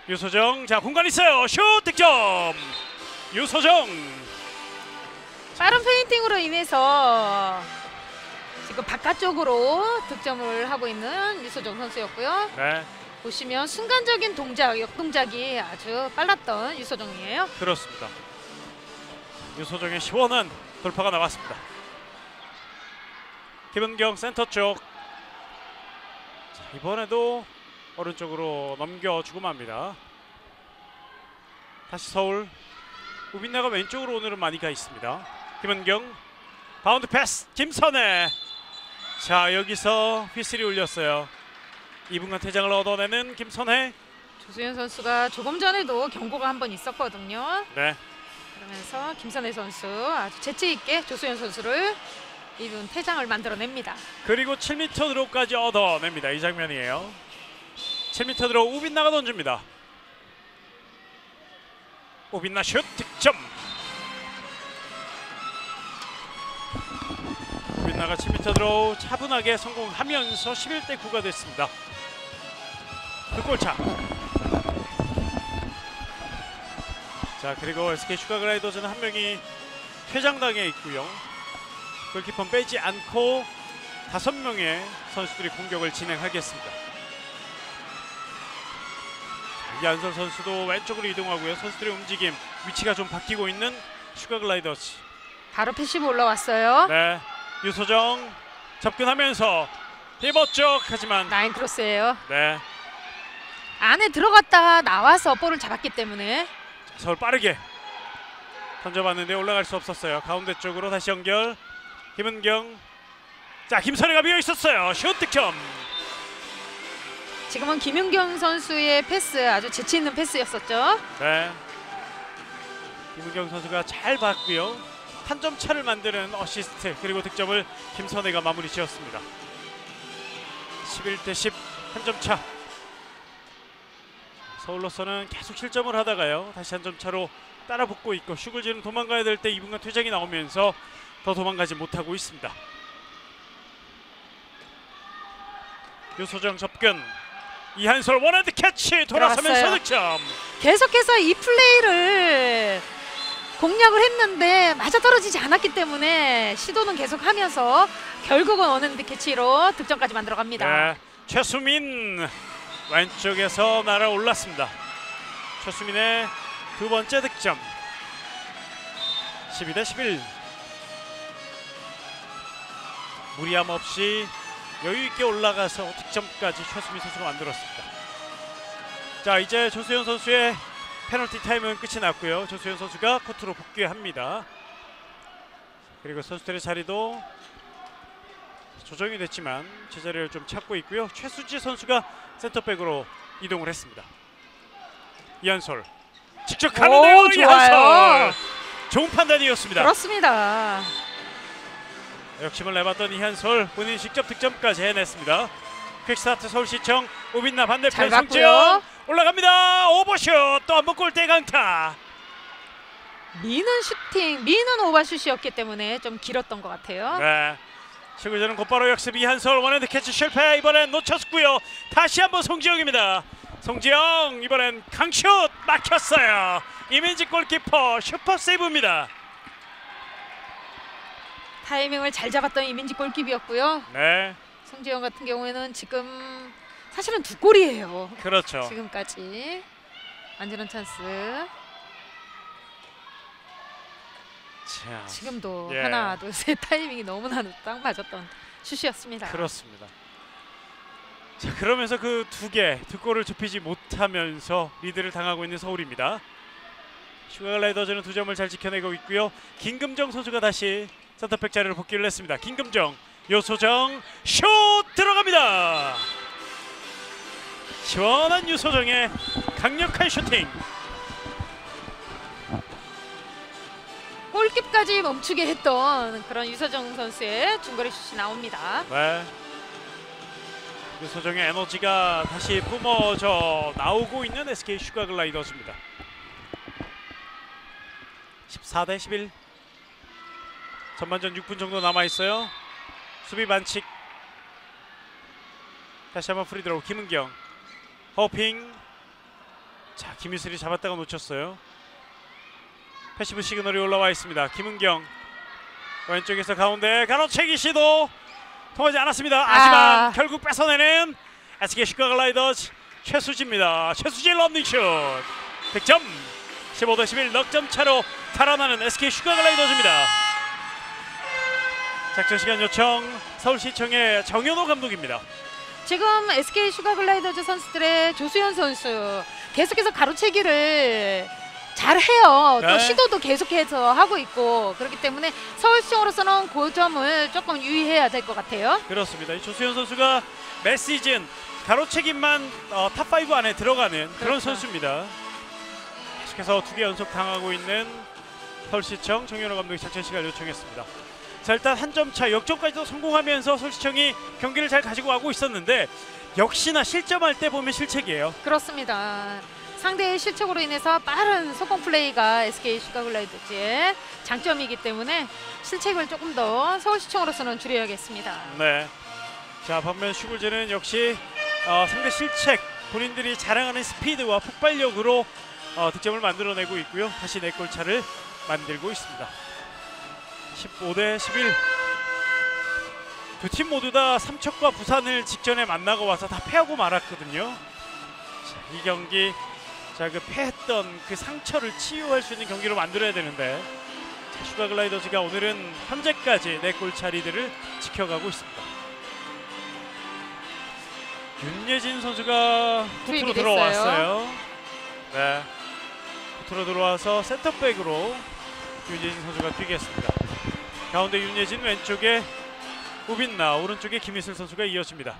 유소정, 자 공간 있어요. 슛 득점. 유소정. 빠른 페인팅으로 인해서 지금 바깥쪽으로 득점을 하고 있는 유소정 선수였고요. 네, 보시면 순간적인 동작, 역동작이 아주 빨랐던 유소정이에요. 그렇습니다. 유소정의 시원한 돌파가 나왔습니다. 김은경 센터 쪽. 자, 이번에도 오른쪽으로 넘겨주고 맙니다. 다시 서울 우빈나가 왼쪽으로 오늘은 많이 가 있습니다. 김은경 바운드 패스 김선혜. 자 여기서 휘슬이 울렸어요. 2분간 퇴장을 얻어내는 김선혜. 조수현 선수가 조금 전에도 경고가 한 번 있었거든요. 네. 그러면서 김선혜 선수 아주 재치 있게 조수현 선수를 2분 퇴장을 만들어냅니다. 그리고 7m 드롭까지 얻어냅니다. 이 장면이에요. 7m 드롭 우빈나가 던집니다. 우빈나 슛 득점. 우빈나가 7m 드롭 차분하게 성공하면서 11대 9가 됐습니다. 그 골차. 자 그리고 SK 슈가글라이더즈는 한 명이 퇴장당해 있고요. 골키퍼는 빼지 않고 5명의 선수들이 공격을 진행하겠습니다. 이한솔 선수도 왼쪽으로 이동하고요. 선수들의 움직임 위치가 좀 바뀌고 있는 슈가글라이더즈. 바로 패시브 올라왔어요. 네, 유소정 접근하면서 힙었죠. 하지만 라인 크로스예요. 네, 안에 들어갔다가 나와서 볼을 잡았기 때문에 서울 빠르게 던져봤는데 올라갈 수 없었어요. 가운데 쪽으로 다시 연결. 김은경. 자 김선혜가 비어 있었어요. 슛 득점. 지금은 김윤경 선수의 패스 아주 재치 있는 패스였었죠. 네. 김은경 선수가 잘 봤고요. 한 점 차를 만드는 어시스트 그리고 득점을 김선혜가 마무리 지었습니다. 11대 10 한 점 차. 서울로서는 계속 실점을 하다가요. 다시 한 점 차로 따라붙고 있고 슈글지는 도망가야 될 때 2분간 퇴장이 나오면서 더 도망가지 못하고 있습니다. 유소정 접근. 이한솔 원핸드 캐치 돌아서면서 득점. 계속해서 이 플레이를 공략을 했는데 맞아떨어지지 않았기 때문에 시도는 계속하면서 결국은 원핸드 캐치로 득점까지 만들어갑니다. 네, 최수민 왼쪽에서 날아올랐습니다. 최수민의 두 번째 득점. 12대 11. 무리함 없이 여유있게 올라가서 득점까지 최수민 선수가 만들었습니다. 자 이제 조수현 선수의 페널티 타임은 끝이 났고요. 조수현 선수가 코트로 복귀합니다. 그리고 선수들의 자리도 조정이 됐지만 제자리를 좀 찾고 있고요. 최수지 선수가 센터백으로 이동을 했습니다. 이한솔 직접 가는데요. 오, 이한솔 좋은 판단이었습니다. 그렇습니다. 욕심을 내봤던 이한솔 본인 직접 득점까지 해냈습니다. 퀵스타트 서울시청 우빈나 반대편 성지영 올라갑니다. 오버슛 또 한 번 골대 강타. 미는 슈팅, 미는 오버슛이었기 때문에 좀 길었던 것 같아요. 네. 최고전은 곧바로 역습. 이한솔 원핸드 캐치 실패. 이번엔 놓쳤고요. 다시 한번 송지영입니다. 송지영 이번엔 강슛 막혔어요. 이민지 골키퍼 슈퍼 세이브입니다. 타이밍을 잘 잡았던 이민지 골키퍼였고요. 네. 송지영 같은 경우에는 지금 사실은 2골이에요. 그렇죠. 지금까지 완전한 찬스. 자, 지금도 예. 하나, 둘, 셋 타이밍이 너무나 딱 맞았던 슛이었습니다. 그렇습니다. 자 그러면서 그 두 골을 좁히지 못하면서 리드를 당하고 있는 서울입니다. 슈가글라이더즈는 2점을 잘 지켜내고 있고요. 김금정 선수가 다시 센터백 자리로 복귀를 했습니다. 김금정, 요소정 슛 들어갑니다. 시원한 유소정의 강력한 슈팅. 골킵까지 멈추게 했던 그런 유서정 선수의 중거리 슛이 나옵니다. 네. 유소정의 에너지가 다시 뿜어져 나오고 있는 SK 슈가글라이더즈입니다. 14대 11. 전반전 6분 정도 남아 있어요. 수비 반칙. 다시 한번 프리드로우 김은경. 허핑. 자 김유슬이 잡았다가 놓쳤어요. 패시브 시그널이 올라와 있습니다. 김은경 왼쪽에서 가운데 가로채기 시도 통하지 않았습니다. 하지만 결국 뺏어내는 SK 슈가글라이더즈 최수지입니다. 최수지 런닝슛 득점. 15대 11 넉점 차로 달아나는 SK 슈가글라이더즈입니다. 작전 시간 요청 서울시청의 정현호 감독입니다. 지금 SK 슈가글라이더즈 선수들의 조수현 선수 계속해서 가로채기를 잘해요. 또 네. 시도도 계속해서 하고 있고 그렇기 때문에 서울시청으로서는 그 점을 조금 유의해야 될 것 같아요. 그렇습니다. 이 조수현 선수가 매 시즌 가로채기만 탑5 안에 들어가는 그런 그렇죠. 선수입니다. 계속해서 2개 연속 당하고 있는 서울시청 정현호 감독이 작전 시간을 요청했습니다. 자, 일단 한 점 차 역전까지도 성공하면서 서울시청이 경기를 잘 가지고 가고 있었는데 역시나 실점할 때 보면 실책이에요. 그렇습니다. 상대의 실책으로 인해서 빠른 속공 플레이가 SK 슈가글라이더즈의 장점이기 때문에 실책을 조금 더 서울시청으로서는 줄여야겠습니다. 네. 자, 반면 슈글즈는 역시 상대 실책, 본인들이 자랑하는 스피드와 폭발력으로 득점을 만들어내고 있고요. 다시 4골 차를 만들고 있습니다. 15대 11. 두 팀 모두 다 삼척과 부산을 직전에 만나고 와서 다 패하고 말았거든요. 자, 이 경기 그 패했던 그 상처를 치유할 수 있는 경기로 만들어야 되는데 슈가글라이더즈가 오늘은 현재까지 4골 차 리드를 지켜가고 있습니다. 윤예진 선수가 투입이 코트로 들어왔어요. 네, 코트로 들어와서 센터백으로 윤예진 선수가 뛰겠습니다. 가운데 윤예진, 왼쪽에 우빈나, 오른쪽에 김희슬 선수가 이어집니다.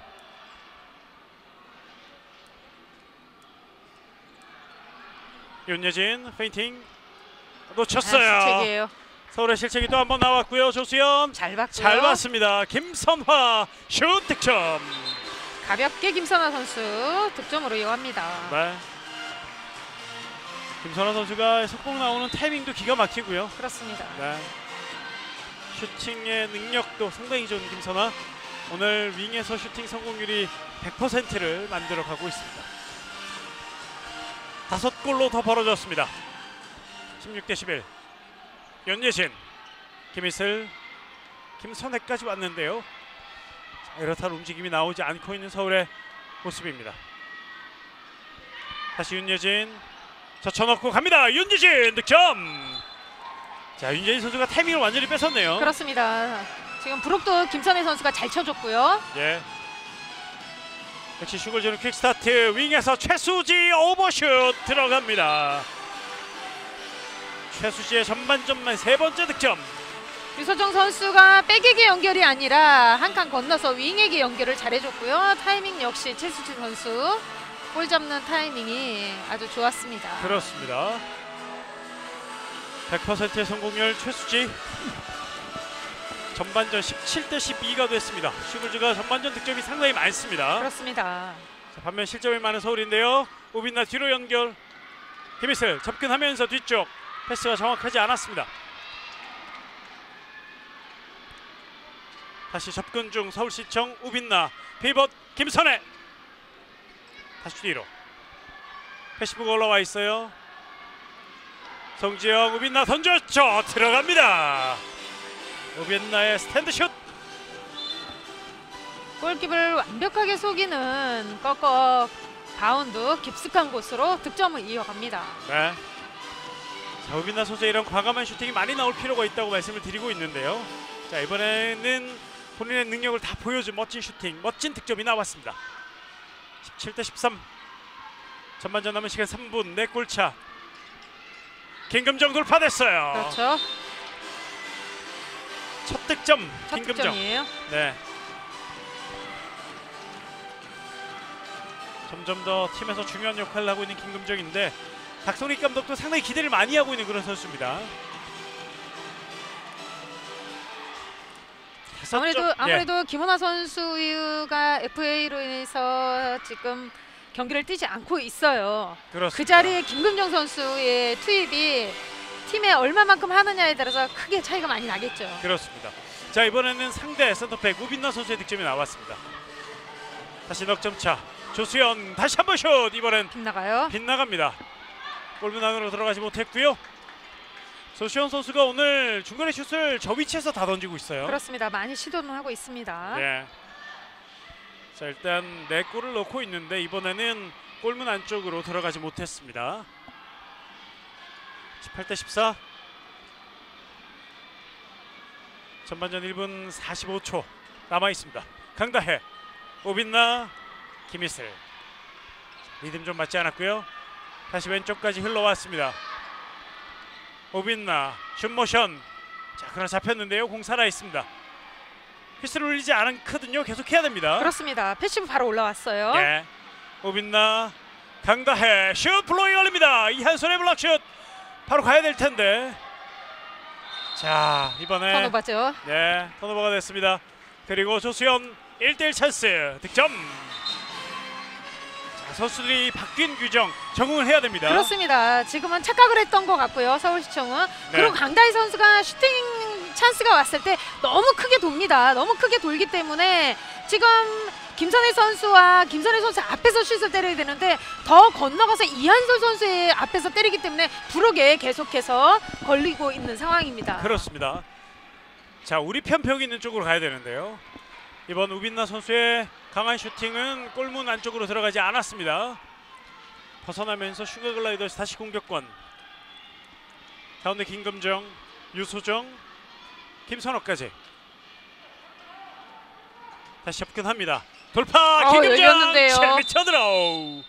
윤예진 페인팅 놓쳤어요. 실책이에요. 서울의 실책이 또 한 번 나왔고요. 조수현 잘 봤고요. 잘 봤습니다. 김선화 슛 득점. 가볍게 김선화 선수 득점으로 이어갑니다. 네. 김선화 선수가 속공 나오는 타이밍도 기가 막히고요. 그렇습니다. 네. 슈팅의 능력도 상당히 좋은 김선화. 오늘 윙에서 슈팅 성공률이 100%를 만들어가고 있습니다. 5골로 더 벌어졌습니다. 16대 11. 윤예진, 김희슬, 김선혜까지 왔는데요. 자, 이렇다 움직임이 나오지 않고 있는 서울의 모습입니다. 다시 윤예진 젖혀넣고 갑니다. 윤예진 득점. 자, 윤예진 선수가 타이밍을 완전히 뺏었네요. 그렇습니다. 지금 브록도 김선혜 선수가 잘 쳐줬고요. 예. 역시 슈글즈는 퀵스타트. 윙에서 최수지 오버슛 들어갑니다. 최수지의 전반전만 3번째 득점. 유서정 선수가 백에게 연결이 아니라 한 칸 건너서 윙에게 연결을 잘해줬고요. 타이밍 역시 최수지 선수 볼 잡는 타이밍이 아주 좋았습니다. 그렇습니다. 100%의 성공률 최수지. 전반전 17대 12가 됐습니다. 슈글즈가 전반전 득점이 상당히 많습니다. 그렇습니다. 자, 반면 실점이 많은 서울인데요. 우빈나 뒤로 연결. 김희슬 접근하면서 뒤쪽. 패스가 정확하지 않았습니다. 다시 접근 중 서울시청 우빈나. 피벗 김선혜. 다시 뒤로. 패시브가 올라와 있어요. 송지영 우빈나 던졌죠. 들어갑니다. 우빈나의 스탠드슛. 골키퍼를 완벽하게 속이는 꺾어 바운드 깊숙한 곳으로 득점을 이어갑니다. 네. 자, 우빈나 선수의 이런 과감한 슈팅이 많이 나올 필요가 있다고 말씀을 드리고 있는데요. 자, 이번에는 본인의 능력을 다 보여준 멋진 슈팅, 멋진 득점이 나왔습니다. 17대 13. 전반전 남은 시간 3분. 4골 차. 김금정 돌파됐어요. 그렇죠. 첫 득점 첫 김금정. 득점이에요. 네. 점점 더 팀에서 중요한 역할을 하고 있는 김금정인데 박성익 감독도 상당히 기대를 많이 하고 있는 그런 선수입니다. 아무래도 김원하 선수가 FA로 인해서 지금 경기를 뛰지 않고 있어요. 그렇습니다. 그 자리에 김금정 선수의 투입이 팀에 얼마만큼 하느냐에 따라서 크게 차이가 많이 나겠죠. 그렇습니다. 자, 이번에는 상대 센터백 우빈나 선수의 득점이 나왔습니다. 다시 넉점차. 조수현 다시 한번 슛. 이번엔 빗나가요. 빗나갑니다. 골문 안으로 들어가지 못했고요. 조수현 선수가 오늘 중거리 슛을 저 위치에서 다 던지고 있어요. 그렇습니다. 많이 시도는 하고 있습니다. 네. 자, 일단 4골을 넣고 있는데 이번에는 골문 안쪽으로 들어가지 못했습니다. 18대 14. 전반전 1분 45초 남아 있습니다. 강다혜, 오빈나, 김희슬. 리듬 좀 맞지 않았고요. 다시 왼쪽까지 흘러왔습니다. 오빈나 슛모션. 자, 그러나 잡혔는데요. 공 살아 있습니다. 휘슬을 울리지 않거든요. 계속 해야 됩니다. 그렇습니다. 패시브 바로 올라왔어요. 예. 오빈나 강다해 슛 블로잉 걸립니다. 이한솔의 블락슛 바로 가야 될 텐데. 자, 이번에 턴오버죠. 네, 턴오버가 됐습니다. 그리고 조수현 1대1 찬스 득점. 자, 선수들이 바뀐 규정 적응을 해야 됩니다. 그렇습니다. 지금은 착각을 했던 것 같고요. 서울시청은. 네. 그리고 강다희 선수가 슈팅 찬스가 왔을 때 너무 크게 돕니다. 너무 크게 돌기 때문에 지금 김선혜 선수 앞에서 슛을 때려야 되는데 더 건너가서 이한솔 선수의 앞에서 때리기 때문에 부록에 계속해서 걸리고 있는 상황입니다. 그렇습니다. 자, 우리 편 벽이 있는 쪽으로 가야 되는데요. 이번 우빈나 선수의 강한 슈팅은 골문 안쪽으로 들어가지 않았습니다. 벗어나면서 슈가글라이더스 다시 공격권. 가운데 김금정, 유소정, 김선호까지 다시 접근합니다. 돌파 김금정 열렸는데요. 7m 드로우.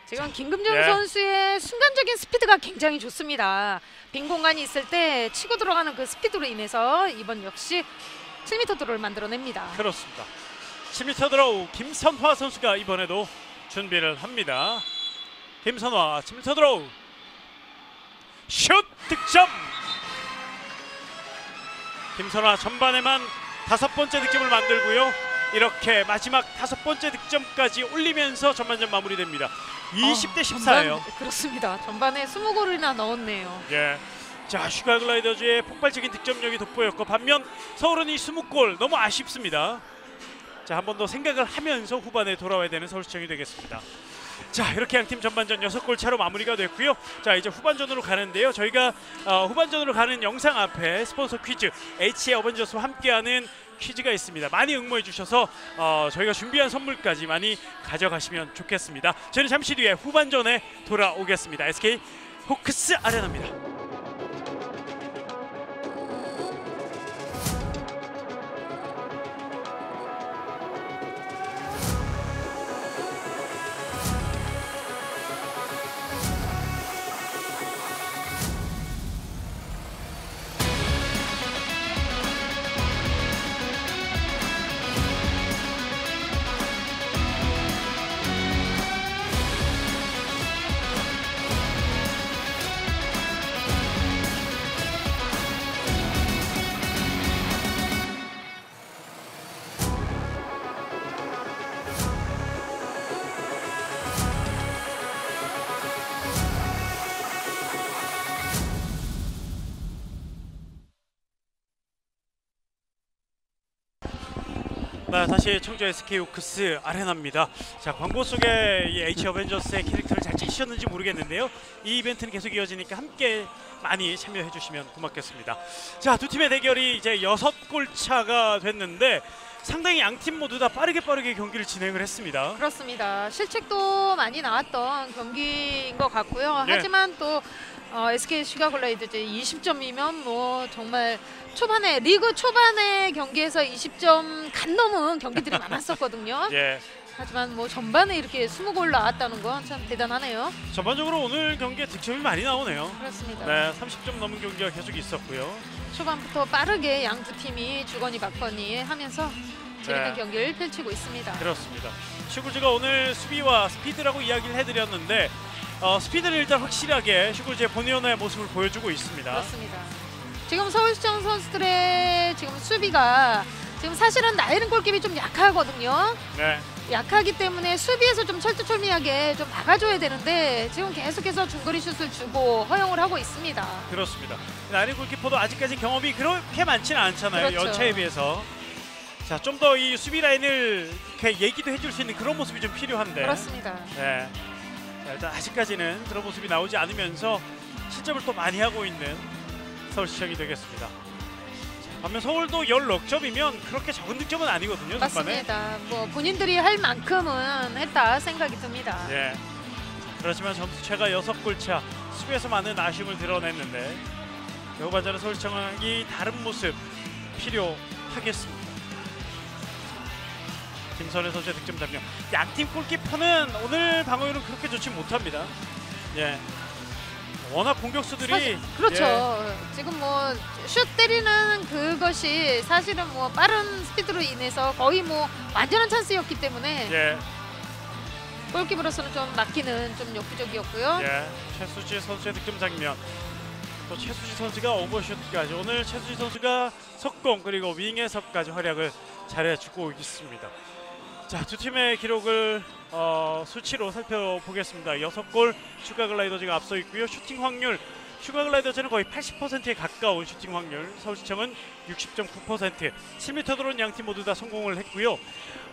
지금 김금정 예. 선수의 순간적인 스피드가 굉장히 좋습니다. 빈 공간이 있을 때 치고 들어가는 그 스피드로 인해서 이번 역시 7m 드로우를 만들어냅니다. 그렇습니다. 7m 드로우 김선화 선수가 이번에도 준비를 합니다. 김선화 7m 드로우 슛 득점. 김선화 전반에만 5번째 득점을 만들고요. 이렇게 마지막 5번째 득점까지 올리면서 전반전 마무리됩니다. 20대 14예요. 그렇습니다. 전반에 20골이나 넣었네요. 예. 자, 슈가글라이더즈의 폭발적인 득점력이 돋보였고 반면 서울은 이 20골 너무 아쉽습니다. 자, 한 번 더 생각을 하면서 후반에 돌아와야 되는 서울시청이 되겠습니다. 자, 이렇게 양팀 전반전 6골 차로 마무리가 됐고요. 자, 이제 후반전으로 가는데요. 저희가 후반전으로 가는 영상 앞에 스폰서 퀴즈 HA 어벤져스와 함께하는 퀴즈가 있습니다. 많이 응모해 주셔서 저희가 준비한 선물까지 많이 가져가시면 좋겠습니다. 저는 잠시 뒤에 후반전에 돌아오겠습니다. SK 호크스 아레나입니다. 네, 다시 청주 SK 호크스 아레나입니다. 자, 광고 속에 이 H 어벤져스의 캐릭터를 잘 찾으셨는지 모르겠는데요. 이 이벤트는 계속 이어지니까 함께 많이 참여해 주시면 고맙겠습니다. 자, 두 팀의 대결이 이제 6골 차가 됐는데 상당히 양팀 모두 다 빠르게 경기를 진행을 했습니다. 그렇습니다. 실책도 많이 나왔던 경기인 것 같고요. 네. 하지만 또 SK 슈가글라이더즈 20점이면 뭐 정말 초반에 리그 초반의 경기에서 20점 간 넘은 경기들이 많았었거든요. 예. 하지만 뭐 전반에 이렇게 20골 나왔다는 건 참 대단하네요. 전반적으로 오늘 경기에 득점이 많이 나오네요. 그렇습니다. 네, 30점 넘은 경기가 계속 있었고요. 초반부터 빠르게 양 두 팀이 주거니 받거니 하면서 재밌는 네. 경기를 펼치고 있습니다. 그렇습니다. 슈굴즈가 오늘 수비와 스피드라고 이야기를 해드렸는데 스피드는 일단 확실하게 슈굴즈의 본연의 모습을 보여주고 있습니다. 그렇습니다. 지금 서울시청 선수들의 지금 수비가 지금 사실은 나이른 골킵이 좀 약하거든요. 네, 약하기 때문에 수비에서 좀 철두철미하게 좀 막아줘야 되는데 지금 계속해서 중거리 슛을 주고 허용을 하고 있습니다. 그렇습니다. 나리 골키퍼도 아직까지 경험이 그렇게 많지는 않잖아요. 그렇죠. 연차에 비해서. 자, 좀 더 이 수비 라인을 이렇게 얘기도 해줄 수 있는 그런 모습이 좀 필요한데. 그렇습니다. 네. 자, 일단 아직까지는 그런 모습이 나오지 않으면서 실점을 또 많이 하고 있는 서울시청이 되겠습니다. 반면 서울도 16점이면 그렇게 적은 득점은 아니거든요. 전반에. 맞습니다. 뭐 본인들이 할 만큼은 했다 생각이 듭니다. 예. 그렇지만 점수차가 6골 차, 수비에서 많은 아쉬움을 드러냈는데 후반전에 서울시청은 이 다른 모습 필요하겠습니다. 김선혜 선수의 득점 장면. 양팀 골키퍼는 오늘 방어율은 그렇게 좋지 못합니다. 예. 워낙 공격수들이 그렇죠. 예, 지금 뭐 슛 때리는 그것이 사실은 뭐 빠른 스피드로 인해서 거의 뭐 완전한 찬스였기 때문에 예, 골키퍼로서는 좀 막기는 좀 역부족이었고요. 예. 최수지 선수의 득점 장면. 또 최수지 선수가 오버슛까지, 오늘 최수지 선수가 속공 그리고 윙에서까지 활약을 잘해주고 있습니다. 자, 두 팀의 기록을 수치로 살펴보겠습니다. 6골 슈가 글라이더즈가 앞서 있고요. 슈팅 확률, 슈가 글라이더즈는 거의 80%에 가까운 슈팅 확률, 서울시청은 60.9%, 7m 드론 양팀 모두 다 성공을 했고요.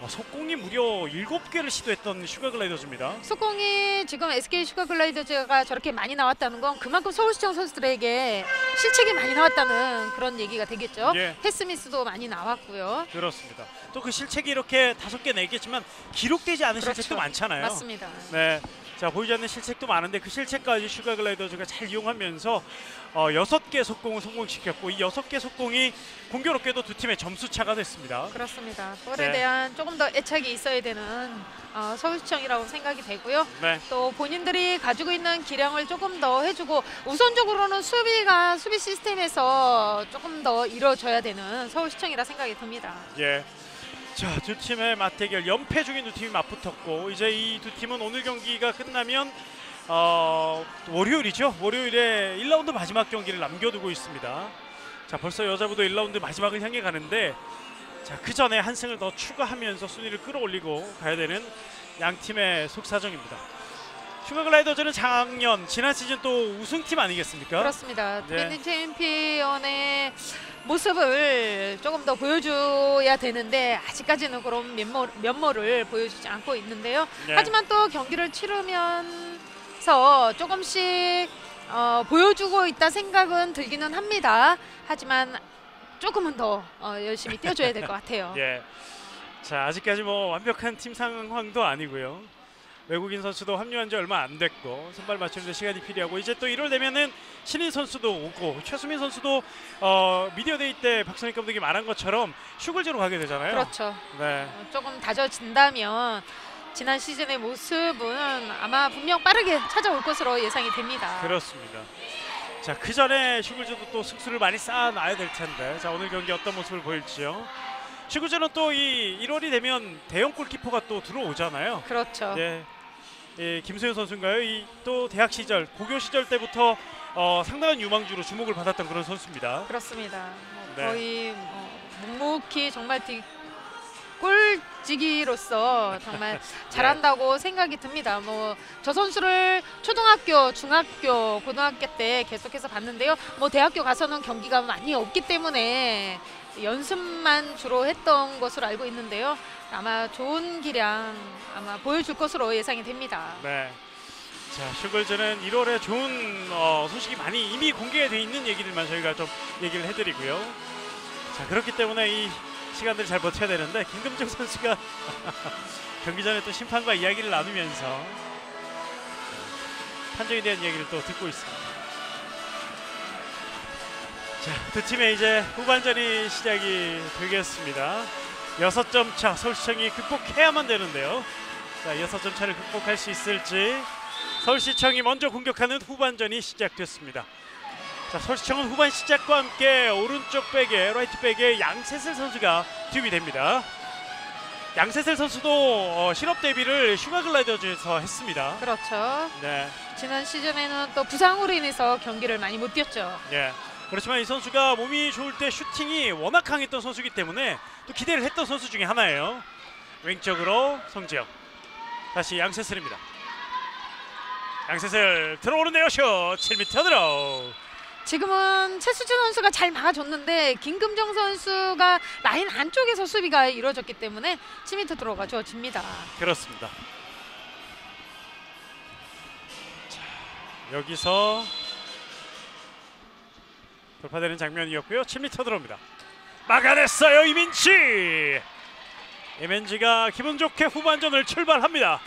속공이 무려 7개를 시도했던 슈가 글라이더즈입니다. 속공이 지금 SK 슈가 글라이더즈가 저렇게 많이 나왔다는 건 그만큼 서울시청 선수들에게 실책이 많이 나왔다는 그런 얘기가 되겠죠. 예. 패스미스도 많이 나왔고요. 그렇습니다. 또 그 실책이 이렇게 5개 내겠지만 기록되지 않은 그렇죠. 실책도 많잖아요. 맞습니다. 네, 자, 보이지 않는 실책도 많은데 그 실책까지 슈가 글라이더즈가 잘 이용하면서 6개 속공을 성공시켰고, 이 6개 속공이 공교롭게도 두 팀의 점수 차가 됐습니다. 그렇습니다. 볼에 네. 대한 조금 더 애착이 있어야 되는 서울시청이라고 생각이 되고요. 네, 또 본인들이 가지고 있는 기량을 조금 더 해주고 우선적으로는 수비 시스템에서 조금 더 이루어져야 되는 서울시청이라 생각이 듭니다. 예. 자, 두 팀의 맞대결, 연패 중인 두 팀이 맞붙었고, 이제 이 두 팀은 오늘 경기가 끝나면 월요일이죠. 월요일에 1라운드 마지막 경기를 남겨두고 있습니다. 자, 벌써 여자부도 1라운드 마지막을 향해 가는데, 자, 그 전에 한 승을 더 추가하면서 순위를 끌어올리고 가야 되는 양 팀의 속사정입니다. 슈가 글라이더즈는 지난 시즌 또 우승팀 아니겠습니까? 그렇습니다. 네. 디펜딩 챔피언의 모습을 조금 더 보여줘야 되는데 아직까지는 그런 면모를 보여주지 않고 있는데요. 네. 하지만 또 경기를 치르면서 조금씩 보여주고 있다 생각은 들기는 합니다. 하지만 조금은 더 열심히 뛰어줘야 될 것 같아요. 예. 자, 아직까지 뭐 완벽한 팀 상황도 아니고요. 외국인 선수도 합류한 지 얼마 안 됐고 선발 맞추는데 시간이 필요하고, 이제 또 1월 되면은 신인 선수도 오고, 최수민 선수도 미디어데이 때 박선익 감독이 말한 것처럼 슈글즈로 가게 되잖아요. 그렇죠. 네, 조금 다져진다면 지난 시즌의 모습은 아마 분명 빠르게 찾아올 것으로 예상이 됩니다. 그렇습니다. 자, 그 전에 슈글즈도 또 승수를 많이 쌓아놔야 될 텐데, 자, 오늘 경기 어떤 모습을 보일지요. 슈글즈는 또 이 1월이 되면 대형 골키퍼가 또 들어오잖아요. 그렇죠. 네. 예, 김소연 선수인가요? 이 또 대학 시절, 고교 시절 때부터 상당한 유망주로 주목을 받았던 그런 선수입니다. 그렇습니다. 네. 거의 묵묵히 정말 꼴찌기로서 정말 잘한다고 생각이 듭니다. 뭐 저 선수를 초등학교, 중학교, 고등학교 때 계속해서 봤는데요. 뭐 대학교 가서는 경기가 많이 없기 때문에 연습만 주로 했던 것으로 알고 있는데요. 아마 좋은 기량 아마 보여줄 것으로 예상이 됩니다. 네. 자, 슈글즈는 1월에 좋은 소식이 많이 이미 공개되어 있는 얘기들만 저희가 좀 얘기를 해드리고요. 자, 그렇기 때문에 이 시간들을 잘 버텨야 되는데, 김금정 선수가 경기 전에 또 심판과 이야기를 나누면서 판정에 대한 얘기를 또 듣고 있습니다. 자, 두 팀의 이제 후반전이 시작이 되겠습니다. 6점 차, 서울시청이 극복해야만 되는데요. 자, 6점 차를 극복할 수 있을지. 서울시청이 먼저 공격하는 후반전이 시작됐습니다. 자, 서울시청은 후반 시작과 함께 오른쪽 백에, 라이트 백에 양세슬 선수가 투입이 됩니다. 양세슬 선수도 실업 데뷔를 슈가 글라이더즈에서 했습니다. 그렇죠. 네, 지난 시즌에는 또 부상으로 인해서 경기를 많이 못 뛰었죠. 네. 그렇지만 이 선수가 몸이 좋을 때 슈팅이 워낙 강했던 선수이기 때문에 또 기대를 했던 선수 중에 하나예요. 왼쪽으로 성지영, 다시 양세슬입니다. 양세슬 들어오는데요. 슛 7m 들어. 지금은 최수진 선수가 잘 막아줬는데 김금정 선수가 라인 안쪽에서 수비가 이루어졌기 때문에 7m 들어가 주어집니다. 그렇습니다. 자, 여기서 돌파되는 장면이었고요. 7m 들어옵니다. 막아냈어요, 이민지. 이민지가 기분 좋게 후반전을 출발합니다.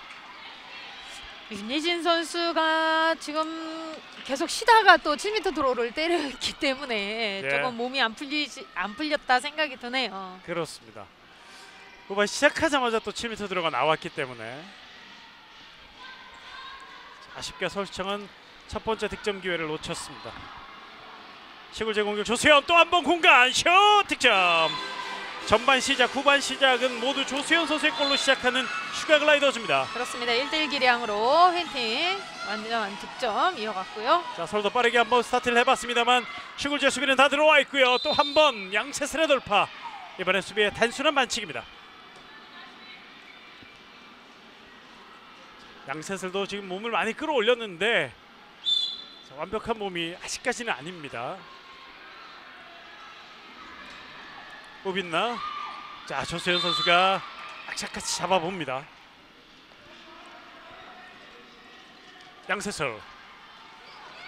윤예진 선수가 지금 계속 쉬다가 또 7m 드로우를 때렸기 때문에 예. 조금 몸이 안 풀렸다 생각이 드네요. 그렇습니다. 후반 시작하자마자 또 7m 들어가 나왔기 때문에 아쉽게 서울시청은 첫 번째 득점 기회를 놓쳤습니다. 시골제 공격 조수현 또 한 번 공간 슛 득점. 전반 시작, 후반 시작은 모두 조수현 선수의 골로 시작하는 슈가 글라이더즈입니다. 그렇습니다. 1대1 기량으로 팬팀 완전 득점 이어갔고요. 자, 서로 더 빠르게 한번 스타트를 해봤습니다만 슈글제 수비는 다 들어와 있고요. 또 한 번 양세슬의 돌파. 이번엔 수비의 단순한 반칙입니다. 양세슬도 지금 몸을 많이 끌어올렸는데 자, 완벽한 몸이 아직까지는 아닙니다. 우빈나. 자, 조수현 선수가 악착같이 잡아봅니다. 양세슬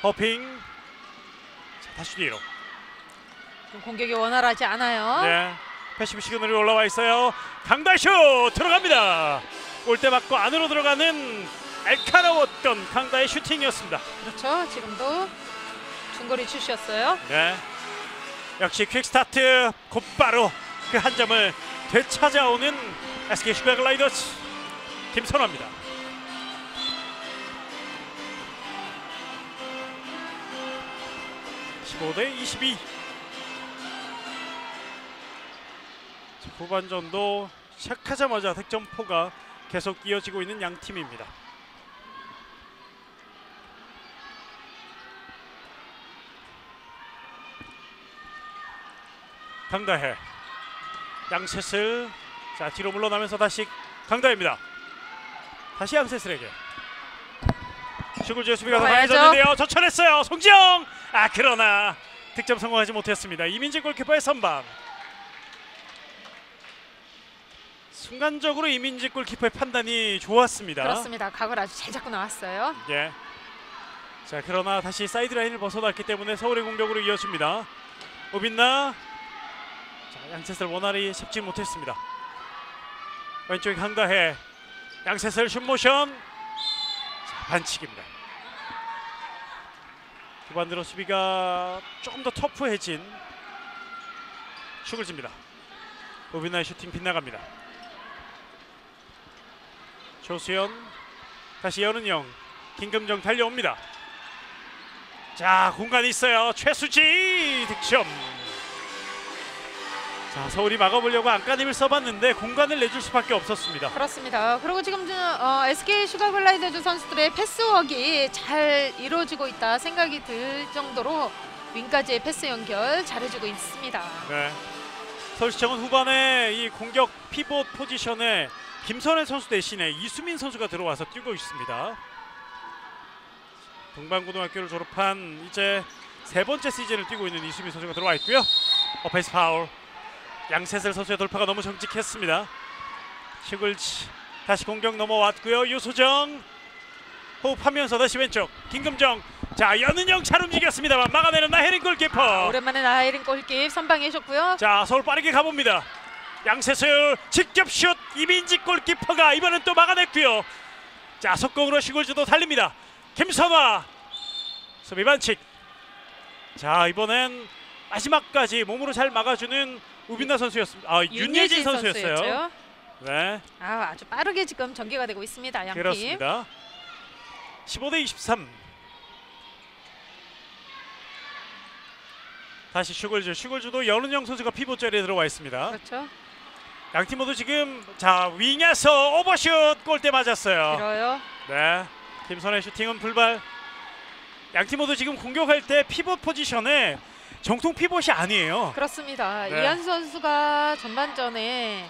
허핑. 자, 다시 뒤로. 공격이 원활하지 않아요. 네, 패시브 시그널이 올라와 있어요. 강다슛 들어갑니다. 골대 맞고 안으로 들어가는 날카로웠던 강다의 슈팅이었습니다. 그렇죠. 지금도 중거리 슛이었어요. 네, 역시 퀵스타트 곧바로 그 한 점을 되찾아오는 SK 슈가 글라이더즈 김선화입니다. (15대 22). 후반전도 시작하자마자 득점포가 계속 이어지고 있는 양 팀입니다. 강다혜, 양세슬. 자, 뒤로 물러나면서 다시 강다혜입니다. 다시 양세슬에게. 슈글즈의 수비가 더 강해졌는데요. 젖혀냈어요. 송지영. 그러나 득점 성공하지 못했습니다. 이민재 골키퍼의 선방. 순간적으로 이민재 골키퍼의 판단이 좋았습니다. 그렇습니다. 각을 아주 잘 잡고 나왔어요. 예. 자, 그러나 다시 사이드라인을 벗어났기 때문에 서울의 공격으로 이어집니다. 오빈나. 자, 양세슬 원활히 잡지 못했습니다. 왼쪽에 강다혜. 양세슬 슛모션. 자, 반칙입니다. 후반으로 수비가 조금 더 터프해진 슈글즈입니다. 오빈나의 슈팅 빗나갑니다. 조수현, 다시 연은영, 김금정 달려옵니다. 자, 공간이 있어요. 최수지 득점. 자, 서울이 막아보려고 안간힘을 써봤는데 공간을 내줄 수밖에 없었습니다. 그렇습니다. 그리고 지금 SK 슈가 글라이더즈 선수들의 패스워크가 잘 이루어지고 있다 생각이 들 정도로 윙까지의 패스 연결 잘해주고 있습니다. 네. 서울시청은 후반에 이 공격 피봇 포지션에 김선혜 선수 대신에 이수민 선수가 들어와서 뛰고 있습니다. 동방고등학교를 졸업한 이제 세 번째 시즌을 뛰고 있는 이수민 선수가 들어와 있고요. 어페이스 파울. 양세슬 선수의 돌파가 너무 정직했습니다. 슈글즈 다시 공격 넘어왔고요. 유소정 호흡하면서 다시 왼쪽 김금정. 자, 연은영 잘 움직였습니다만 막아내는 나혜린 골키퍼. 오랜만에 나혜린 골킵 선방해줬고요. 자, 서울 빠르게 가봅니다. 양세슬 직접 슛. 이민지 골키퍼가 이번엔 또 막아냈고요. 자, 속공으로 슈글즈도 달립니다. 김선화 수비 반칙. 자, 이번엔 마지막까지 몸으로 잘 막아주는 우빈나 선수였습니다. 윤예진 선수였어요. 네. 아주 빠르게 지금 전개가 되고 있습니다. 양팀. 그렇습니다. 15대 23. 다시 슈글즈도 연은영 선수가 피봇 자리에 들어와 있습니다. 그렇죠. 양팀 모두 지금 자, 윙에서 오버슛 골대 맞았어요. 길어요. 네. 김선의 슈팅은 불발. 양팀 모두 지금 공격할 때 피봇 포지션에 정통 피봇이 아니에요. 그렇습니다. 네. 이한수 선수가 전반전에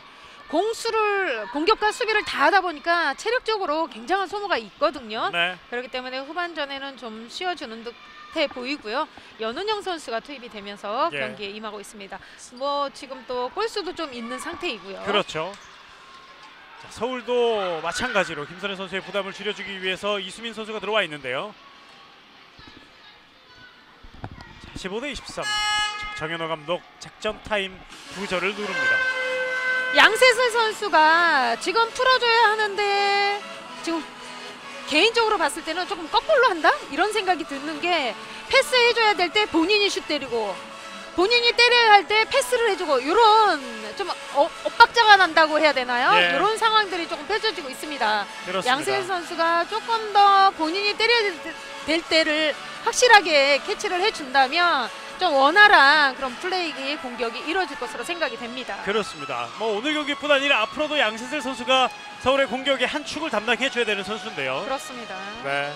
공격과 수비를 다 하다 보니까 체력적으로 굉장한 소모가 있거든요. 네. 그렇기 때문에 후반전에는 좀 쉬어주는 듯해 보이고요. 연은영 선수가 투입이 되면서 예. 경기에 임하고 있습니다. 뭐 지금 또 골수도 좀 있는 상태이고요. 그렇죠. 자, 서울도 마찬가지로 김선혜 선수의 부담을 줄여주기 위해서 이수민 선수가 들어와 있는데요. 15대 23. 정현호 감독 작전 타임 부저를 누릅니다. 양세슬 선수가 지금 풀어줘야 하는데 지금 개인적으로 봤을 때는 조금 거꾸로 한다? 이런 생각이 드는 게 패스해줘야 될 때 본인이 슛 때리고 본인이 때려야 할 때 패스를 해주고 이런 좀 엇박자가 난다고 해야 되나요? 예. 이런 상황들이 조금 펼쳐지고 있습니다. 그렇습니다. 양세일 선수가 조금 더 본인이 때려야 될 때를 확실하게 캐치를 해준다면 좀 원활한 그런 플레이 공격이 이루어질 것으로 생각이 됩니다. 그렇습니다. 뭐 오늘 경기뿐 아니라 앞으로도 양세슬 선수가 서울의 공격의 한 축을 담당해줘야 되는 선수인데요. 그렇습니다. 네.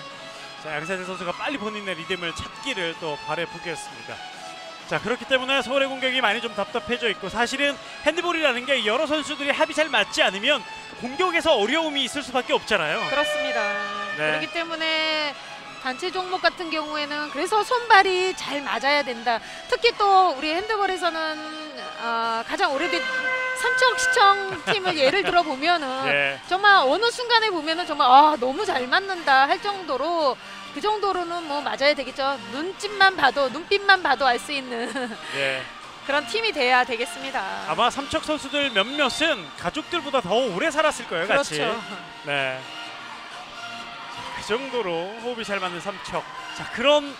자, 양세슬 선수가 빨리 본인의 리듬을 찾기를 또 바라보겠습니다. 자, 그렇기 때문에 서울의 공격이 많이 좀 답답해져 있고, 사실은 핸드볼이라는 게 여러 선수들이 합이 잘 맞지 않으면 공격에서 어려움이 있을 수밖에 없잖아요. 그렇습니다. 네. 그렇기 때문에 단체 종목 같은 경우에는 그래서 손발이 잘 맞아야 된다. 특히 또 우리 핸드볼에서는 가장 오래된 삼척시청 팀을 예를 들어 보면은 예. 정말 어느 순간에 보면은 정말 너무 잘 맞는다 할 정도로 그 정도로는 뭐 맞아야 되겠죠. 눈빛만 봐도 알 수 있는 예. 그런 팀이 돼야 되겠습니다. 아마 삼척 선수들 몇몇은 가족들보다 더 오래 살았을 거예요, 같이. 그렇죠. 네. 그 정도로 호흡이 잘 맞는 삼척. 자, 그런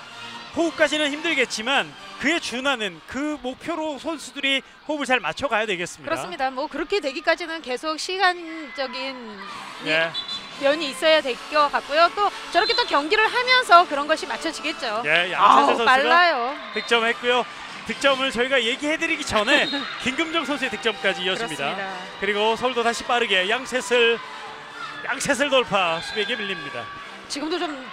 호흡까지는 힘들겠지만 그에 준하는 그 목표로 선수들이 호흡을 잘 맞춰가야 되겠습니다. 그렇습니다. 뭐 그렇게 되기까지는 계속 시간적인 예. 면이 있어야 될 것 같고요. 또 저렇게 또 경기를 하면서 그런 것이 맞춰지겠죠. 예, 양세슬 선수가 빨라요. 득점했고요. 득점을 저희가 얘기해드리기 전에 김금정 선수의 득점까지 이어집니다. 그렇습니다. 그리고 서울도 다시 빠르게 양세슬 돌파, 수비에게 밀립니다. 지금도 좀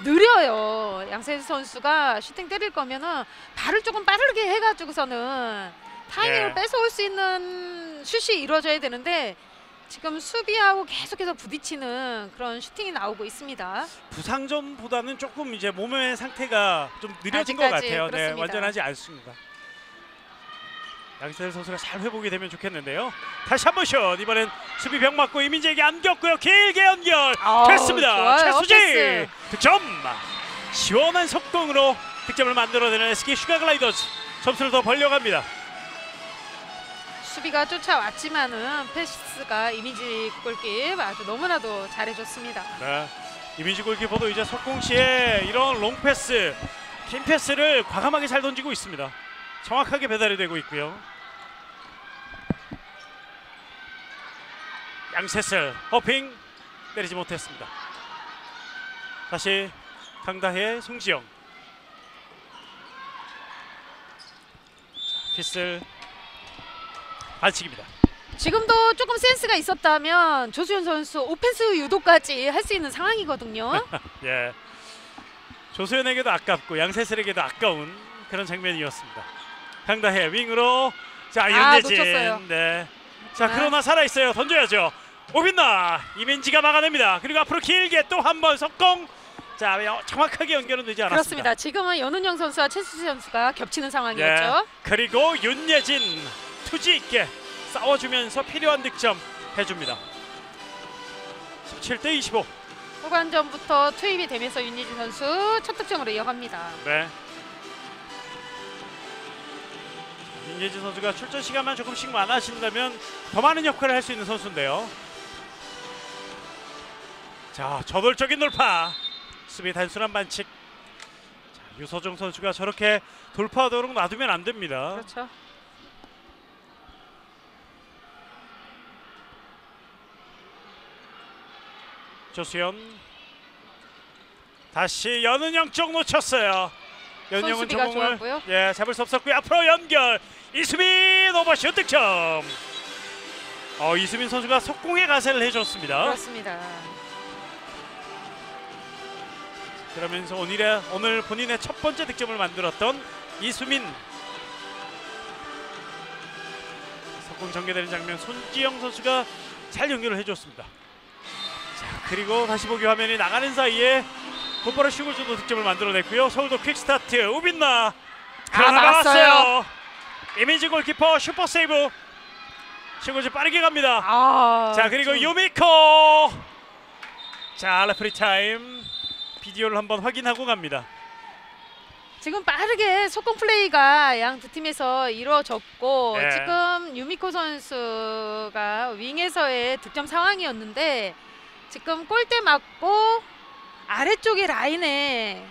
느려요. 양세슬 선수가 슈팅 때릴 거면은 발을 조금 빠르게 해가지고서는 타이밍을 예. 뺏어올 수 있는 슛이 이루어져야 되는데 지금 수비하고 계속해서 부딪히는 그런 슈팅이 나오고 있습니다. 부상전보다는 조금 이제 몸의 상태가 좀 느려진 것 아직까지 같아요. 네, 그렇습니다. 완전하지 않습니다. 양세슬 선수가 잘 회복이 되면 좋겠는데요. 다시 한번 슛. 이번엔 수비 벽 맞고 이민재에게 안겼고요. 길게 연결 됐습니다. 좋아요. 최수지 패스. 득점. 시원한 속공으로 득점을 만들어내는 SK 슈가글라이더즈. 점수를 더 벌려갑니다. 수비가 쫓아왔지만은 패스가 이미지 골킵 아주 너무나도 잘해줬습니다. 네. 이민지 골키퍼도 이제 속공 시에 이런 롱 패스, 긴 패스를 과감하게 잘 던지고 있습니다. 정확하게 배달이 되고 있고요. 양세슬 허핑 때리지 못했습니다. 다시 강다혜, 송지영. 피슬 반칙입니다. 지금도 조금 센스가 있었다면 조수현 선수 오펜스 유도까지 할 수 있는 상황이거든요. 예. 조수현에게도 아깝고 양세슬에게도 아까운 그런 장면이었습니다. 강다혜 윙으로 자 윤예진. 놓쳤어요. 네. 자 그러나 살아 있어요. 던져야죠. 오빈나 이민지가 막아냅니다. 그리고 앞으로 길게 또 한 번 석공. 자 정확하게 연결은 되지 않았습니다. 그렇습니다. 지금은 연은영 선수와 최수지 선수가 겹치는 상황이었죠. 예. 그리고 윤예진 투지 있게 싸워주면서 필요한 득점 해줍니다. 17대25. 후반전부터 투입이 되면서 윤예진 선수 첫 득점으로 이어갑니다. 네. 윤예진 선수가 출전 시간만 조금씩 많아진다면 더 많은 역할을 할 수 있는 선수인데요. 자, 저돌적인 돌파. 수비 단순한 반칙. 자, 유서정 선수가 저렇게 돌파하도록 놔두면 안 됩니다. 그렇죠. 조수연 다시 연은영 쪽 놓쳤어요. 연은영은 손수비가 저공을 좋았고요. 예, 잡을 수 없었고요. 앞으로 연결. 이수민 오버슛 득점. 이수민 선수가 속공에 가세를 해줬습니다. 그렇습니다. 그러면서 오늘 본인의 첫 번째 득점을 만들었던 이수민. 속공 전개되는 장면 손지영 선수가 잘 연결을 해줬습니다. 자 그리고 다시 보기 화면이 나가는 사이에 곧바로 슈글즈도 득점을 만들어냈고요. 서울도 퀵스타트 우빈나 그러나 나왔어요. 이미지 골키퍼 슈퍼 세이브. 슈글즈 빠르게 갑니다. 자 그리고 유미코. 자 레프리 타임. 비디오를 한번 확인하고 갑니다. 지금 빠르게 속공 플레이가 양 두 팀에서 이루어졌고 네. 지금 유미코 선수가 윙에서의 득점 상황이었는데 지금 골대 맞고 아래쪽의 라인에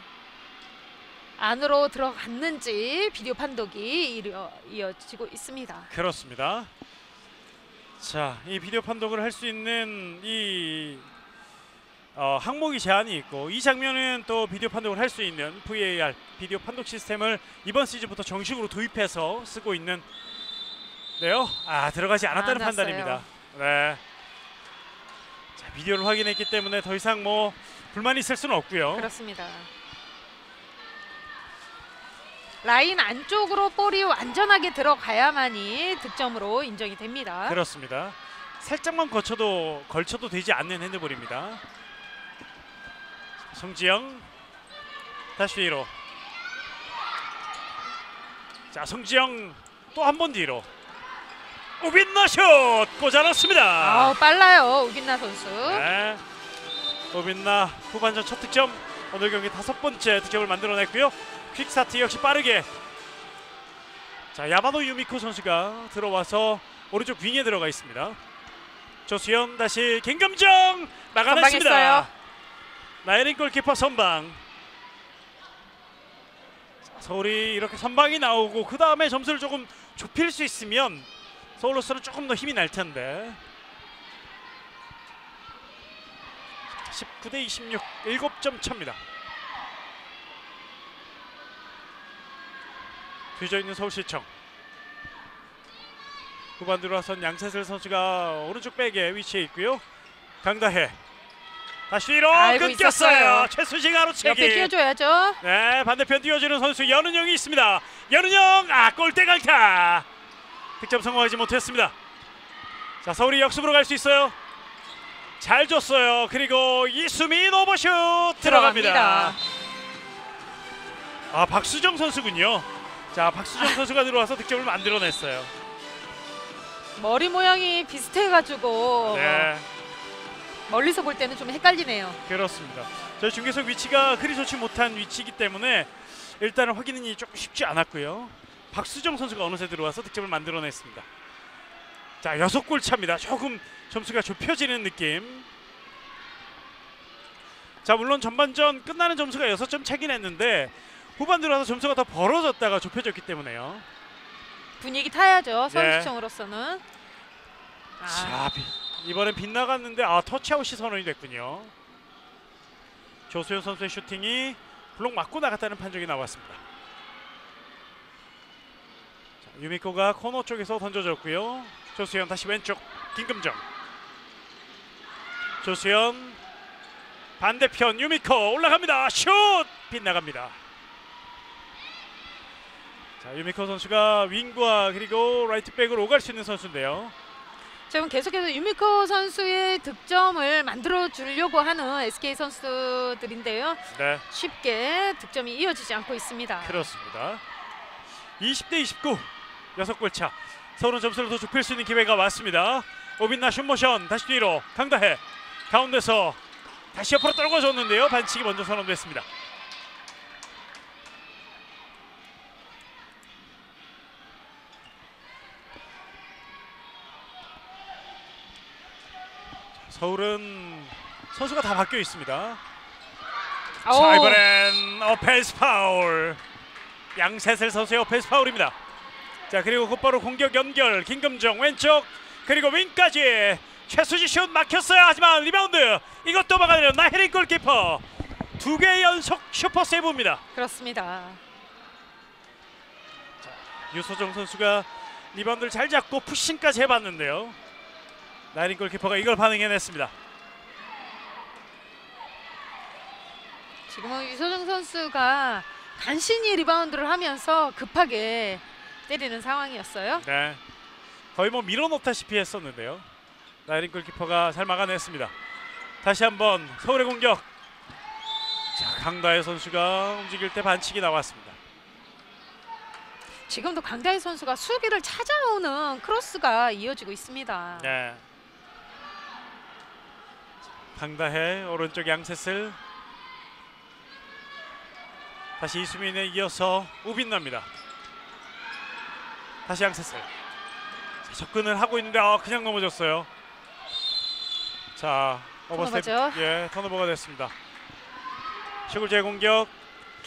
안으로 들어갔는지 비디오 판독이 이어지고 있습니다. 그렇습니다. 자, 이 비디오 판독을 할 수 있는 이 항목이 제한이 있고 이 장면은 또 비디오 판독을 할 수 있는 VAR 비디오 판독 시스템을 이번 시즌부터 정식으로 도입해서 쓰고 있는 네요. 들어가지 않았다는 맞았어요. 판단입니다. 네. 자, 비디오를 확인했기 때문에 더 이상 뭐 불만이 있을 수는 없고요. 그렇습니다. 라인 안쪽으로 볼이 완전하게 들어가야만이 득점으로 인정이 됩니다. 그렇습니다. 살짝만 걸쳐도 되지 않는 핸드볼입니다. 송지영 다시 뒤로. 자, 송지영 또 한 번 뒤로. 우빈나 슛 꽂아놨습니다. 빨라요 우빈나 선수. 네. 우빈나 후반전 첫 득점, 오늘 경기 5번째 득점을 만들어냈고요. 퀵스타트 역시 빠르게. 자, 야마노 유미코 선수가 들어와서 오른쪽 윙에 들어가 있습니다. 조수현 다시 김금정 막아냈습니다. 선방했어요. 나혜린 골키퍼 선방. 자, 서울이 이렇게 선방이 나오고 그 다음에 점수를 조금 좁힐 수 있으면 서울로서는 조금 더 힘이 날 텐데. 19대 26, 7점 차입니다. 뒤져 있는 서울시청. 후반 들어와선 양세슬 선수가 오른쪽 백에 위치해 있고요. 강다혜 다시 뒤로 알고 끊겼어요. 있었어요. 최수진 가로채기. 옆에 띄워줘야죠. 네, 반대편 띄워주는 선수 연은영이 있습니다. 연은영 골대 강타. 득점 성공하지 못했습니다. 자, 서울이 역습으로 갈 수 있어요. 잘 줬어요. 그리고 이수민 오버슛 들어갑니다. 박수정 선수군요. 자, 박수정 선수가 들어와서 득점을 만들어냈어요. 머리 모양이 비슷해가지고 네, 멀리서 볼 때는 좀 헷갈리네요. 그렇습니다. 저희 중계석 위치가 그리 좋지 못한 위치이기 때문에 일단은 확인이 조금 쉽지 않았고요. 박수정 선수가 어느새 들어와서 득점을 만들어냈습니다. 자, 6골 차입니다. 조금 점수가 좁혀지는 느낌. 자, 물론 전반전 끝나는 점수가 6점 차긴 했는데 후반 들어와서 점수가 더 벌어졌다가 좁혀졌기 때문에요. 분위기 타야죠. 서울시청으로서는. 자, 이번엔 빗나갔는데 터치아웃이 선언이 됐군요. 조수현 선수의 슈팅이 블록 맞고 나갔다는 판정이 나왔습니다. 자, 유미코가 코너 쪽에서 던져줬고요. 조수현 다시 왼쪽 김금정. 조수현 반대편 유미코 올라갑니다. 슛 빗나갑니다. 자, 유미코 선수가 윙과 그리고 라이트백으로 오갈 수 있는 선수인데요. 지금 계속해서 유미코 선수의 득점을 만들어 주려고 하는 SK 선수들인데요. 네, 쉽게 득점이 이어지지 않고 있습니다. 그렇습니다. 20대 29, 6골 차. 서울은 점수를 더 좁힐 수 있는 기회가 왔습니다. 오빈나 슛모션 다시 뒤로 강다혜 가운데서 다시 옆으로 떨궈줬는데요. 반칙이 먼저 선언됐습니다. 서울은 선수가 다 바뀌어 있습니다. 자, 이번엔 어펜스 파울. 양세슬 선수의 어펜스 파울입니다. 자, 그리고 곧바로 공격 연결. 김금정 왼쪽 그리고 윙까지. 최수지 슛 막혔어요. 하지만 리바운드 이것도 막아내는 나혜린 골키퍼. 2개 연속 슈퍼 세이브입니다. 그렇습니다. 자, 유소정 선수가 리바운드를 잘 잡고 푸싱까지 해봤는데요. 나혜린 골키퍼가 이걸 반응해냈습니다. 지금은 유소정 선수가 간신히 리바운드를 하면서 급하게 때리는 상황이었어요. 네, 거의 뭐 밀어넣다시피 했었는데요. 나혜린 골키퍼가 잘 막아냈습니다. 다시 한번 서울의 공격. 자, 강다혜 선수가 움직일 때 반칙이 나왔습니다. 지금도 강다혜 선수가 수비를 찾아오는 크로스가 이어지고 있습니다. 네, 강다혜 오른쪽 양세슬 다시 이수민에 이어서 우빈나입니다. 다시 양세슬. 자, 접근을 하고 있는데 그냥 넘어졌어요. 자, 오버스텝. 턴오버죠. 예, 턴오버가 됐습니다. 슈굴제의 공격.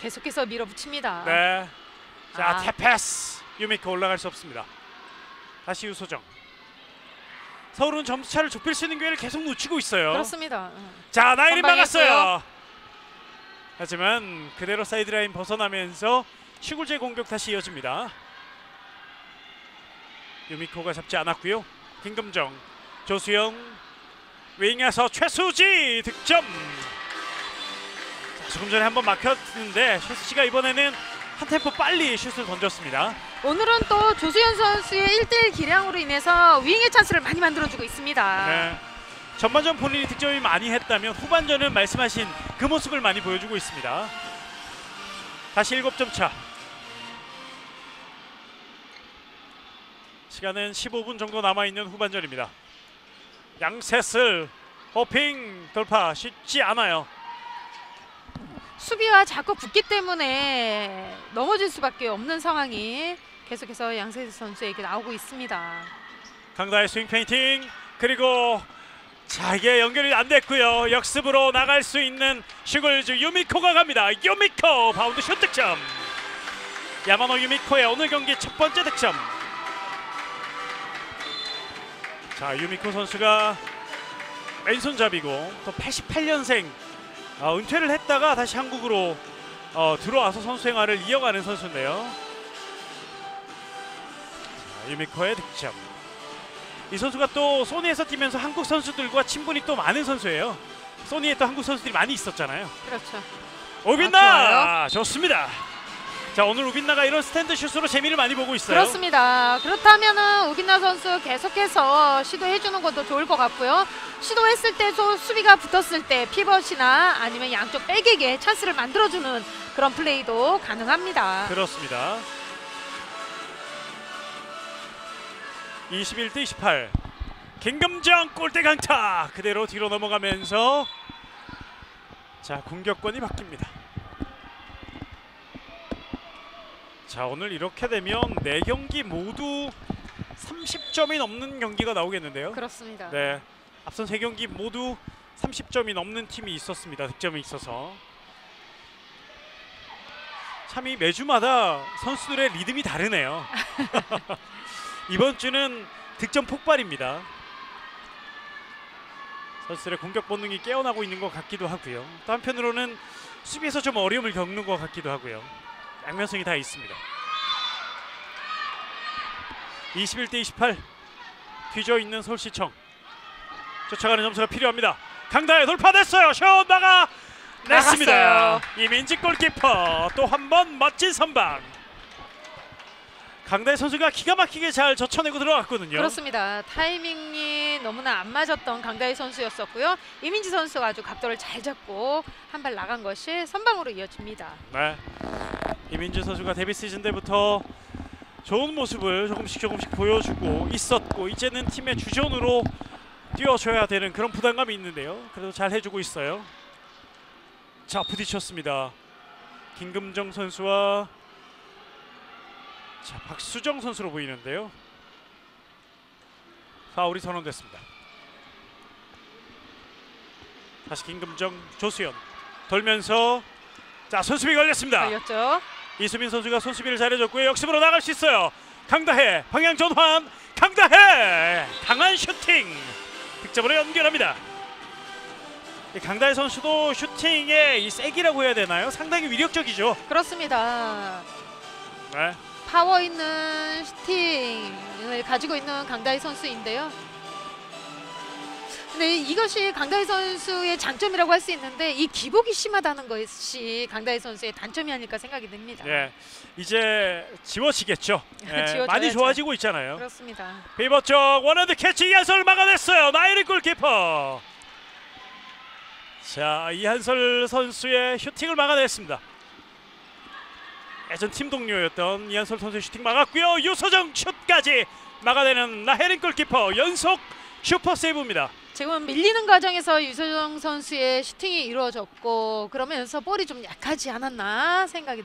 계속해서 밀어붙입니다. 네. 자, 아. 태패스. 유미코 올라갈 수 없습니다. 다시 유소정. 서울은 점수차를 좁힐 수 있는 기회를 계속 놓치고 있어요. 그렇습니다. 자, 나일이 선방했고요. 막았어요. 하지만 그대로 사이드라인 벗어나면서 시골제 공격 다시 이어집니다. 유미코가 잡지 않았고요. 김금정, 조수영, 윙에서 최수지 득점. 자, 조금 전에 한번 막혔는데 최수지가 이번에는 한 템포 빨리 슛을 던졌습니다. 오늘은 또 조수현 선수의 1대1 기량으로 인해서 윙의 찬스를 많이 만들어주고 있습니다. 네. 전반전 본인이 득점이 많이 했다면 후반전은 말씀하신 그 모습을 많이 보여주고 있습니다. 다시 7점 차. 시간은 15분 정도 남아있는 후반전입니다. 양세슬 호핑 돌파 쉽지 않아요. 수비와 자꾸 붙기 때문에 넘어질 수밖에 없는 상황이 계속해서 양세슬 선수에게 나오고 있습니다. 강다의 스윙 페인팅 그리고 자 이게 연결이 안 됐고요. 역습으로 나갈 수 있는 슈글즈 유미코가 갑니다. 유미코 바운드 슛 득점. 야마노 유미코의 오늘 경기 첫 번째 득점. 자 유미코 선수가 왼손잡이고 또 88년생 은퇴를 했다가 다시 한국으로 들어와서 선수 생활을 이어가는 선수인데요. 자, 유미코의 득점. 이 선수가 또 소니에서 뛰면서 한국 선수들과 친분이 또 많은 선수예요. 소니에 또 한국 선수들이 많이 있었잖아요. 그렇죠. 우빈나 좋습니다. 자 오늘 우빈나가 이런 스탠드 슛으로 재미를 많이 보고 있어요. 그렇습니다. 그렇다면은 우빈나 선수 계속해서 시도해주는 것도 좋을 것 같고요. 시도했을 때 수비가 붙었을 때 피벗이나 아니면 양쪽 백에게 찬스를 만들어주는 그런 플레이도 가능합니다. 그렇습니다. 21대 28. 김금정 골대 강타 그대로 뒤로 넘어가면서 자 공격권이 바뀝니다. 자 오늘 이렇게 되면 4경기 모두 30점이 넘는 경기가 나오겠는데요. 그렇습니다. 네, 앞선 3경기 모두 30점이 넘는 팀이 있었습니다. 득점이 있어서 참 이 매주마다 선수들의 리듬이 다르네요. 이번 주는 득점 폭발입니다. 선수들의 공격 본능이 깨어나고 있는 것 같기도 하고요. 또 한편으로는 수비에서 좀 어려움을 겪는 것 같기도 하고요. 양면성이 다 있습니다. 21대 28 뒤져 있는 서울시청. 쫓아가는 점수가 필요합니다. 강다혜 돌파됐어요. 슛 나가 냈습니다. 나갔어요. 이민지 골키퍼 또 한 번 멋진 선방. 강다혜 선수가 기가 막히게 잘 젖혀내고 들어갔거든요. 그렇습니다. 타이밍이 너무나 안 맞았던 강다희 선수였었고요. 이민지 선수가 아주 각도를 잘 잡고 한 발 나간 것이 선방으로 이어집니다. 네. 이민지 선수가 데뷔 시즌 때부터 좋은 모습을 조금씩 보여주고 있었고 이제는 팀의 주전으로 뛰어줘야 되는 그런 부담감이 있는데요. 그래도 잘 해주고 있어요. 자 부딪혔습니다. 김금정 선수와 자 박수정 선수로 보이는데요. 파울이 선언됐습니다. 다시 김금정, 조수연 돌면서 자 손수비 걸렸습니다. 걸렸죠. 이수민 선수가 손수비를 잘해줬고요. 역습으로 나갈 수 있어요. 강다혜 방향 전환. 강다혜 강한 슈팅 득점으로 연결합니다. 이 강다혜 선수도 슈팅의 이 세기라고 해야 되나요? 상당히 위력적이죠. 그렇습니다. 네. 파워 있는 슈팅을 가지고 있는 강다희 선수인데요. 근데 이것이 강다희 선수의 장점이라고 할 수 있는데 이 기복이 심하다는 것이 강다희 선수의 단점이 아닐까 생각이 듭니다. 네. 이제 지워지겠죠. 네. 지워져야죠. 많이 좋아지고 있잖아요. 그렇습니다. 피벗 쪽 원핸드 캐치 이한솔 막아냈어요. 나이리 골키퍼. 자 이한솔 선수의 슈팅을 막아냈습니다. 예전 팀 동료였던 이한솔 선수의 슈팅 막았고요. 유소정 슛까지 막아내는 나혜린 골키퍼 연속 슈퍼 세이브입니다. 지금 밀리는 과정에서 유소정 선수의 슈팅이 이루어졌고 그러면서 볼이 좀 약하지 않았나 생각이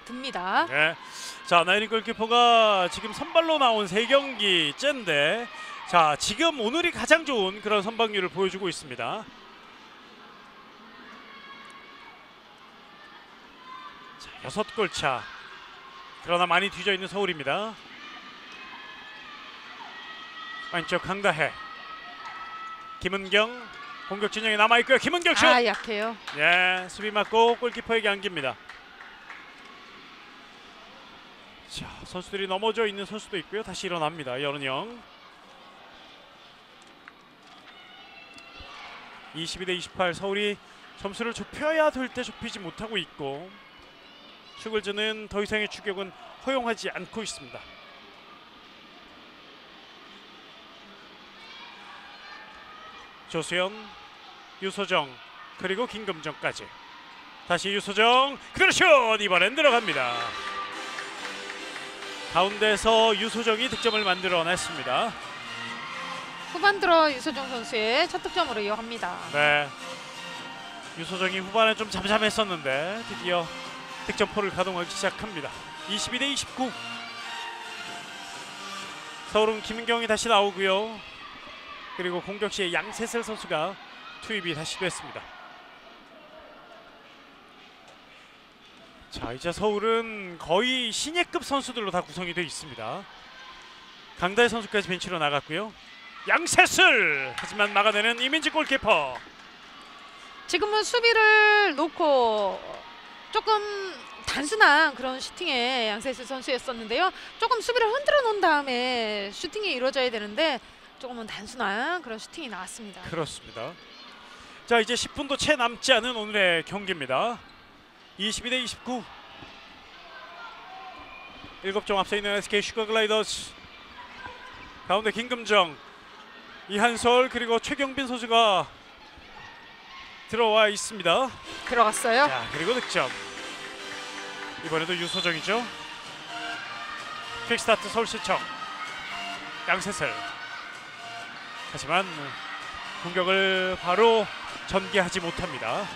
듭니다. 네. 자 나혜린 골키퍼가 지금 선발로 나온 3경기째인데 자 지금 오늘이 가장 좋은 그런 선방률을 보여주고 있습니다. 자, 6골 차. 그러나 많이 뒤져 있는 서울입니다. 왼쪽 강다혜. 김은경 공격 진영에 남아 있고요. 김은경 슛. 아, 약해요. 예, 수비 맞고 골키퍼에게 안깁니다. 자, 선수들이 넘어져 있는 선수도 있고요. 다시 일어납니다. 연은영. 22대 28. 서울이 점수를 좁혀야 될 때 좁히지 못하고 있고 슈글즈는 더 이상의 추격은 허용하지 않고 있습니다. 조수연, 유소정, 그리고 김금정까지. 다시 유소정, 그대로 슛! 이번엔 들어갑니다. 가운데서 유소정이 득점을 만들어냈습니다. 후반 들어 유소정 선수의 첫 득점으로 이어갑니다. 네, 유소정이 후반에 좀 잠잠했었는데 드디어 득점포를 가동하기 시작합니다. 22대 29. 서울은 김은경이 다시 나오고요. 그리고 공격 시에 양세슬 선수가 투입이 다시 됐습니다. 자, 이제 서울은 거의 신예급 선수들로 다 구성이 되어 있습니다. 강다혜 선수까지 벤치로 나갔고요. 양세슬! 하지만 막아내는 이민지 골키퍼. 지금은 수비를 놓고 조금 단순한 그런 슈팅에 양세슬 선수였었는데요. 조금 수비를 흔들어 놓은 다음에 슈팅이 이루어져야 되는데 조금은 단순한 그런 슈팅이 나왔습니다. 그렇습니다. 자, 이제 10분도 채 남지 않은 오늘의 경기입니다. 22대 29. 7점 앞서 있는 SK 슈가글라이더스. 가운데 김금정, 이한솔 그리고 최경빈 선수가 들어와 있습니다. 들어갔어요. 자, 그리고 득점. 이번에도 유소정이죠. 퀵스타트 서울시청. 양세슬. 하지만 공격을 바로 전개하지 못합니다.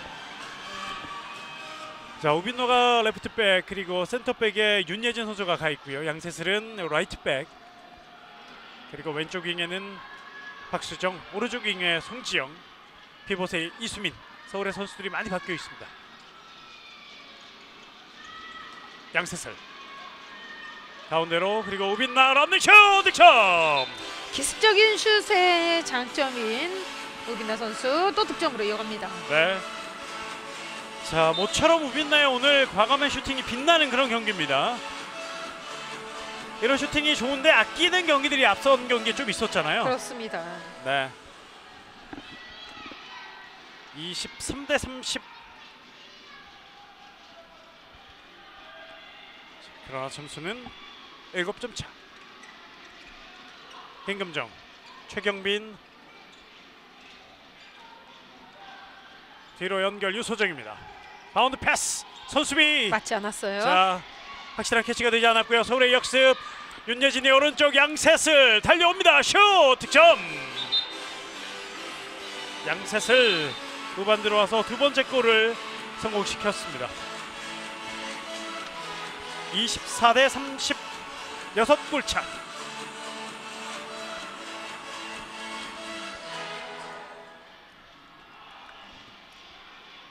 자, 우빈노가 레프트백 그리고 센터백에 윤예진 선수가 가 있고요. 양세슬은 라이트백 그리고 왼쪽 윙에는 박수정, 오른쪽 윙에 송지영, 피봇에 이수민. 서울의 선수들이 많이 바뀌어 있습니다. 양세슬 가운데로 그리고 우빈나 런닝슛 득점. 기습적인 슛의 장점인 우빈나 선수 또 득점으로 이어갑니다. 네. 자, 모처럼 우빈나의 오늘 과감한 슈팅이 빛나는 그런 경기입니다. 이런 슈팅이 좋은데 아끼는 경기들이 앞선 경기에 좀 있었잖아요. 그렇습니다. 네. 23대 30. 그러나 점수는 7점 차. 김금정, 최경빈 뒤로 연결 유소정입니다. 바운드 패스, 손수비 맞지 않았어요. 자, 확실한 캐치가 되지 않았고요. 서울의 역습. 윤예진이 오른쪽 양세슬 달려옵니다. 슛 득점. 양세슬 후반 들어와서 두 번째 골을 성공시켰습니다. 24대 30. 6골 차.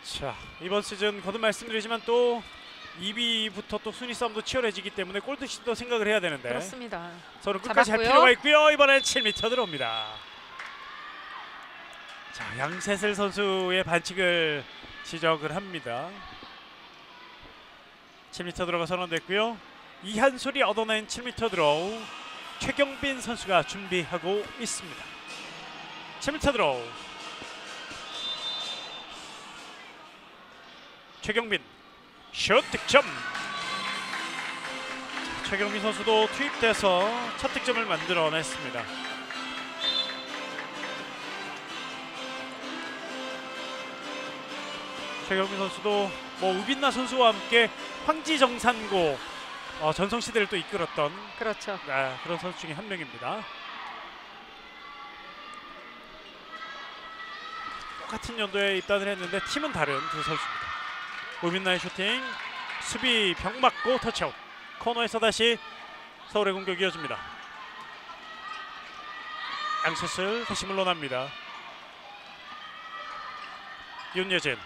자, 이번 시즌 거듭 말씀드리지만 또 2위부터 또 순위 싸움도 치열해지기 때문에 골드시도 생각을 해야 되는데 그렇습니다. 서로 끝까지 할 잡았고요. 필요가 있고요. 이번엔 7m 들어옵니다. 자, 양세슬 선수의 반칙을 지적을 합니다. 7m 들어가 선언됐고요. 이한솔이 얻어낸 7m 드로우. 최경빈 선수가 준비하고 있습니다. 7m 드로우. 최경빈 슛 득점. 최경빈 선수도 투입돼서 첫 득점을 만들어냈습니다. 최경빈 선수도 우빈나 선수와 함께 황지정산고 전성시대를 또 이끌었던 그렇죠. 그런 선수 중에 한 명입니다. 똑같은 연도에 입단을 했는데 팀은 다른 두 선수입니다. 우빈나의 슈팅, 수비 벽 맞고 터치아웃. 코너에서 다시 서울의 공격이 이어집니다. 양세슬 다시 물러납니다. 윤예진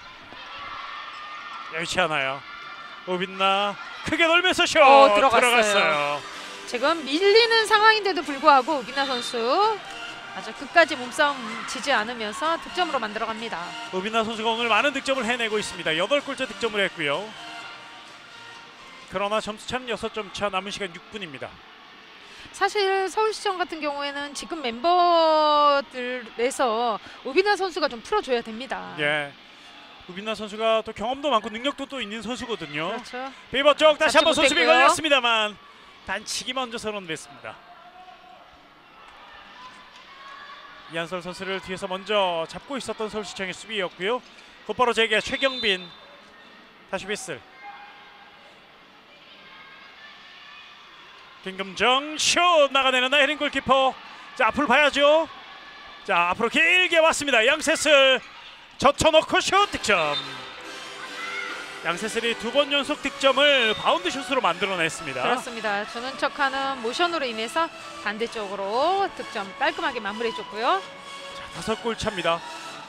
여의치 않아요. 오빈나 크게 돌면서 슛 들어갔어요. 지금 밀리는 상황인데도 불구하고 우빈나 선수 아주 끝까지 몸싸움 지지 않으면서 득점으로 만들어갑니다. 오빈나 선수가 오늘 많은 득점을 해내고 있습니다. 8골째 득점을 했고요. 그러나 점수차는 6점 차, 남은 시간 6분입니다. 사실 서울시청 같은 경우에는 지금 멤버들에서 우빈나 선수가 좀 풀어줘야 됩니다. 예. 우빈나 선수가 또 경험도 많고 능력도 또 있는 선수거든요. 그렇죠. 베이버 쪽 다시 한번 잡지 손수비 못했고요. 걸렸습니다만 반칙이 먼저 선언됐습니다. 이한솔 선수를 뒤에서 먼저 잡고 있었던 서울시청의 수비였고요. 곧바로 재개 최경빈 다시 휘슬. 김금정 슛 나가내는 나혜린 골키퍼. 자 앞으로 봐야죠. 자 앞으로 길게 왔습니다. 양세슬 젖혀놓고 슛 득점. 양세슬이 2번 연속 득점을 바운드 슛으로 만들어냈습니다. 그렇습니다. 주는 척하는 모션으로 인해서 반대쪽으로 득점 깔끔하게 마무리해줬고요. 자 5골 차입니다.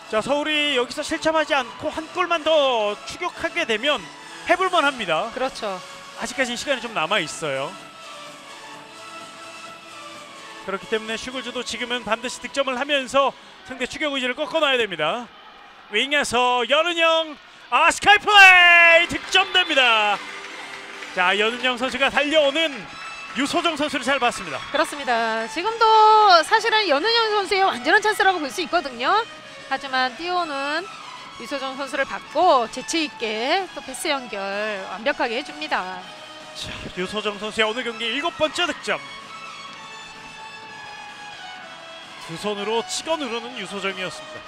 자 서울이 여기서 실점하지 않고 한 골만 더 추격하게 되면 해볼만 합니다. 그렇죠. 아직까지 시간이 좀 남아 있어요. 그렇기 때문에 슈글즈도 지금은 반드시 득점을 하면서 상대 추격 의지를 꺾어놔야 됩니다. 윙에서 연은영 스카이플레이 득점됩니다. 자 연은영 선수가 달려오는 유소정 선수를 잘 봤습니다. 그렇습니다. 지금도 사실은 연은영 선수의 완전한 찬스라고 볼 수 있거든요. 하지만 뛰어오는 유소정 선수를 받고 재치 있게 또 패스 연결 완벽하게 해줍니다. 자, 유소정 선수의 오늘 경기 7번째 득점. 두 손으로 치고 누르는 유소정이었습니다.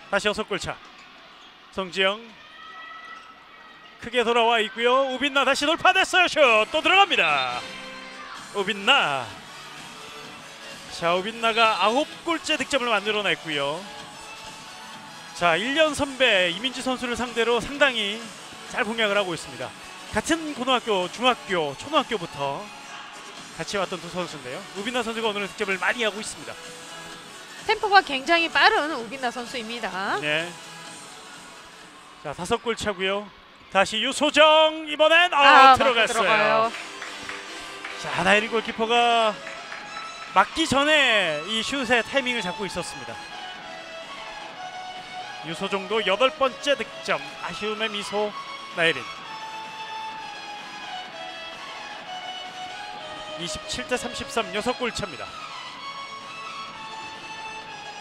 다시 6골 차. 성지영 크게 돌아와 있고요. 우빈나 다시 돌파됐어요. 슛 또 들어갑니다. 우빈나. 자 우빈나가 9골째 득점을 만들어냈고요. 자 1년 선배 이민지 선수를 상대로 상당히 잘 공략을 하고 있습니다. 같은 고등학교, 중학교, 초등학교부터 같이 왔던 두 선수인데요. 우빈나 선수가 오늘 득점을 많이 하고 있습니다. 템포가 굉장히 빠른 우빈나 선수입니다. 네. 자 5골 차고요. 다시 유소정 이번엔 들어갔어요. 들어가요. 자 나혜린 골키퍼가 맞기 전에 이 슛의 타이밍을 잡고 있었습니다. 유소정도 8번째 득점. 아쉬움의 미소 나혜린. 27대 33 6골 차입니다.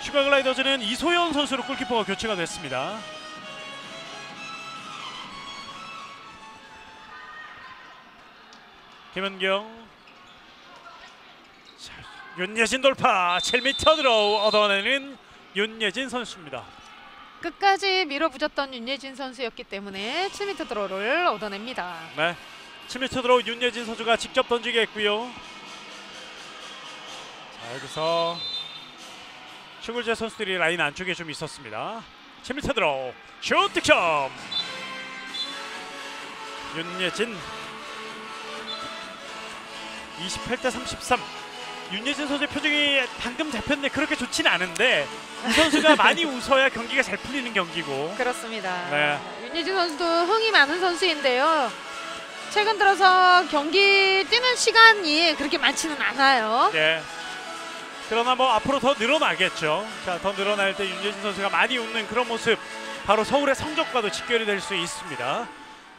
슈가 글라이더즈는 이소연 선수로 골키퍼가 교체가 됐습니다. 김은경. 자, 윤예진 돌파 7m 들어 얻어내는 윤예진 선수입니다. 끝까지 밀어붙였던 윤예진 선수였기 때문에 7m 드로우를 얻어냅니다. 네, 7m 들어 윤예진 선수가 직접 던지게 했고요. 자 여기서 슈글제 선수들이 라인 안쪽에 좀 있었습니다. 7m 들어 슛 득점. 윤예진 28대 33. 윤예진 선수의 표정이 방금 잡혔는데 그렇게 좋지는 않은데 이 선수가 많이 웃어야 경기가 잘 풀리는 경기고. 그렇습니다. 네. 윤예진 선수도 흥이 많은 선수인데요. 최근 들어서 경기 뛰는 시간이 그렇게 많지는 않아요. 네. 그러나 뭐 앞으로 더 늘어나겠죠. 자, 더 늘어날 때 윤예진 선수가 많이 웃는 그런 모습 바로 서울의 성적과도 직결이 될 수 있습니다.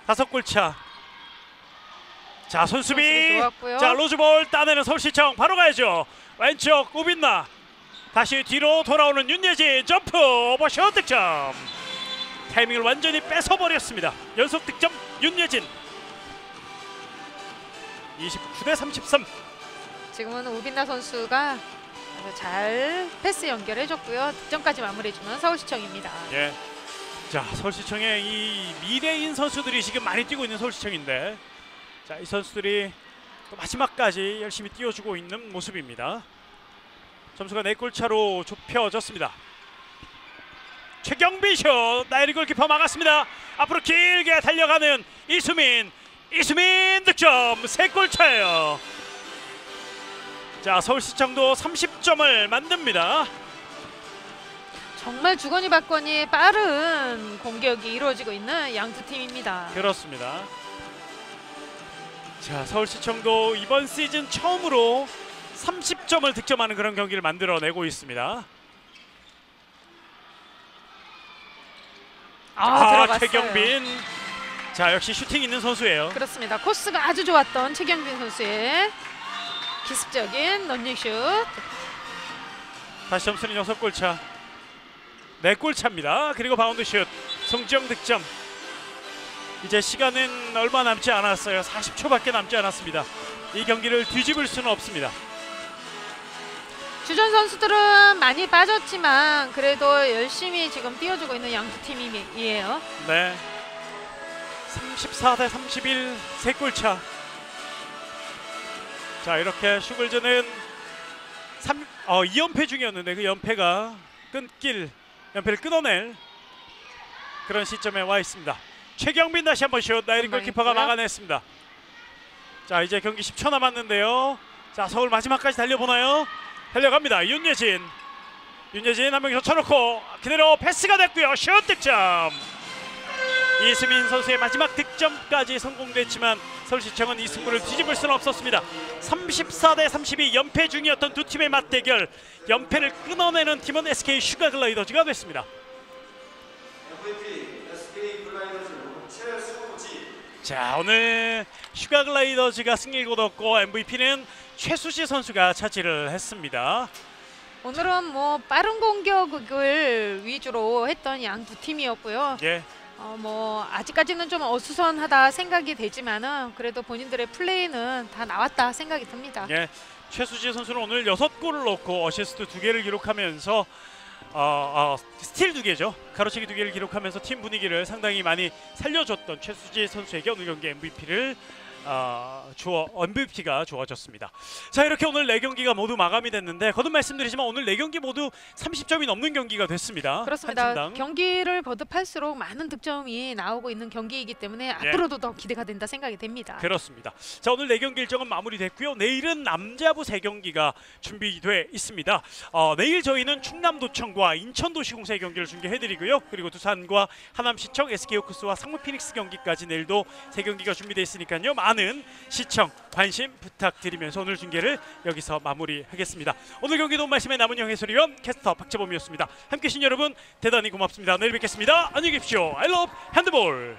5골 차. 자 손수비. 좋았고요. 자 로즈볼 따내는 서울시청 바로 가야죠. 왼쪽 우빈나 다시 뒤로 돌아오는 윤예진 점프 오버샷 득점. 타이밍을 완전히 뺏어버렸습니다. 연속 득점 윤예진. 29대 33. 지금은 우빈나 선수가 아주 잘 패스 연결해줬고요. 득점까지 마무리해주는 서울시청입니다. 예. 자 서울시청의 이 미래인 선수들이 지금 많이 뛰고 있는 서울시청인데, 자 이 선수들이 또 마지막까지 열심히 뛰어주고 있는 모습입니다. 점수가 4골 차로 좁혀졌습니다. 최경빈 슛 나혜린 골키퍼 막았습니다. 앞으로 길게 달려가는 이수민 득점. 3골 차예요. 자 서울시청도 30점을 만듭니다. 정말 주거니 받거니 빠른 공격이 이루어지고 있는 양두 팀입니다. 그렇습니다. 자, 서울시청도 이번 시즌 처음으로 30점을 득점하는 그런 경기를 만들어내고 있습니다. 들어갔어요. 최경빈. 자, 역시 슈팅 있는 선수예요. 그렇습니다. 코스가 아주 좋았던 최경빈 선수의 기습적인 런닝슛. 다시 점수는 6골 차. 4골 차입니다. 그리고 바운드 슛. 송지영 득점. 이제 시간은 얼마 남지 않았어요. 40초밖에 남지 않았습니다. 이 경기를 뒤집을 수는 없습니다. 주전 선수들은 많이 빠졌지만 그래도 열심히 지금 뛰어주고 있는 양두 팀이에요. 네. 34대 31 3골 차. 자, 이렇게 슈글즈는 2연패 중이었는데 그 연패가 연패를 끊어낼 그런 시점에 와 있습니다. 최경빈 다시 한번 슛. 나이린 골키퍼가 막아냈습니다. 자, 이제 경기 10초 남았는데요. 자, 서울 마지막까지 달려보나요? 달려갑니다. 윤예진 한 명 젖혀놓고 그대로 패스가 됐고요. 슛 득점. 이수민 선수의 마지막 득점까지 성공됐지만 서울시청은 이 승부를 뒤집을 수는 없었습니다. 34대 32 연패 중이었던 두 팀의 맞대결. 연패를 끊어내는 팀은 SK 슈가글라이더즈가 됐습니다. 자, 오늘 슈가글라이더즈가 승리를 거뒀고 MVP는 최수지 선수가 차지를 했습니다. 오늘은 뭐 빠른 공격을 위주로 했던 양 두 팀이었고요. 예. 뭐 아직까지는 좀 어수선하다 생각이 되지만은 그래도 본인들의 플레이는 다 나왔다 생각이 듭니다. 예. 최수지 선수는 오늘 6골을 넣고 어시스트 2개를 기록하면서 스틸 2개죠. 가로채기 2개를 기록하면서 팀 분위기를 상당히 많이 살려줬던 최수지 선수에게 오늘 경기 MVP가 주어졌습니다. 자, 이렇게 오늘 4경기가 모두 마감이 됐는데 거듭 말씀드리지만 오늘 4경기 모두 30점이 넘는 경기가 됐습니다. 그렇습니다. 한 팀당. 경기를 거듭할수록 많은 득점이 나오고 있는 경기이기 때문에 앞으로도 더 기대가 된다 생각이 됩니다. 그렇습니다. 자, 오늘 4경기 일정은 마무리됐고요. 내일은 남자부 3경기가 준비돼 있습니다. 내일 저희는 충남도청과 인천도시공사의 경기를 중계해드리고요. 그리고 두산과 하남시청, SK호크스와 상무피닉스 경기까지 내일도 3경기가 준비되어 있으니까요. 많은 시청, 관심 부탁드리면서 오늘 중계를 여기서 마무리하겠습니다. 오늘 경기 도움 말씀에 남은영 해설위원, 캐스터 박재범이었습니다. 함께해 주신 여러분 대단히 고맙습니다. 내일 뵙겠습니다. 안녕히 계십시오. I love handball.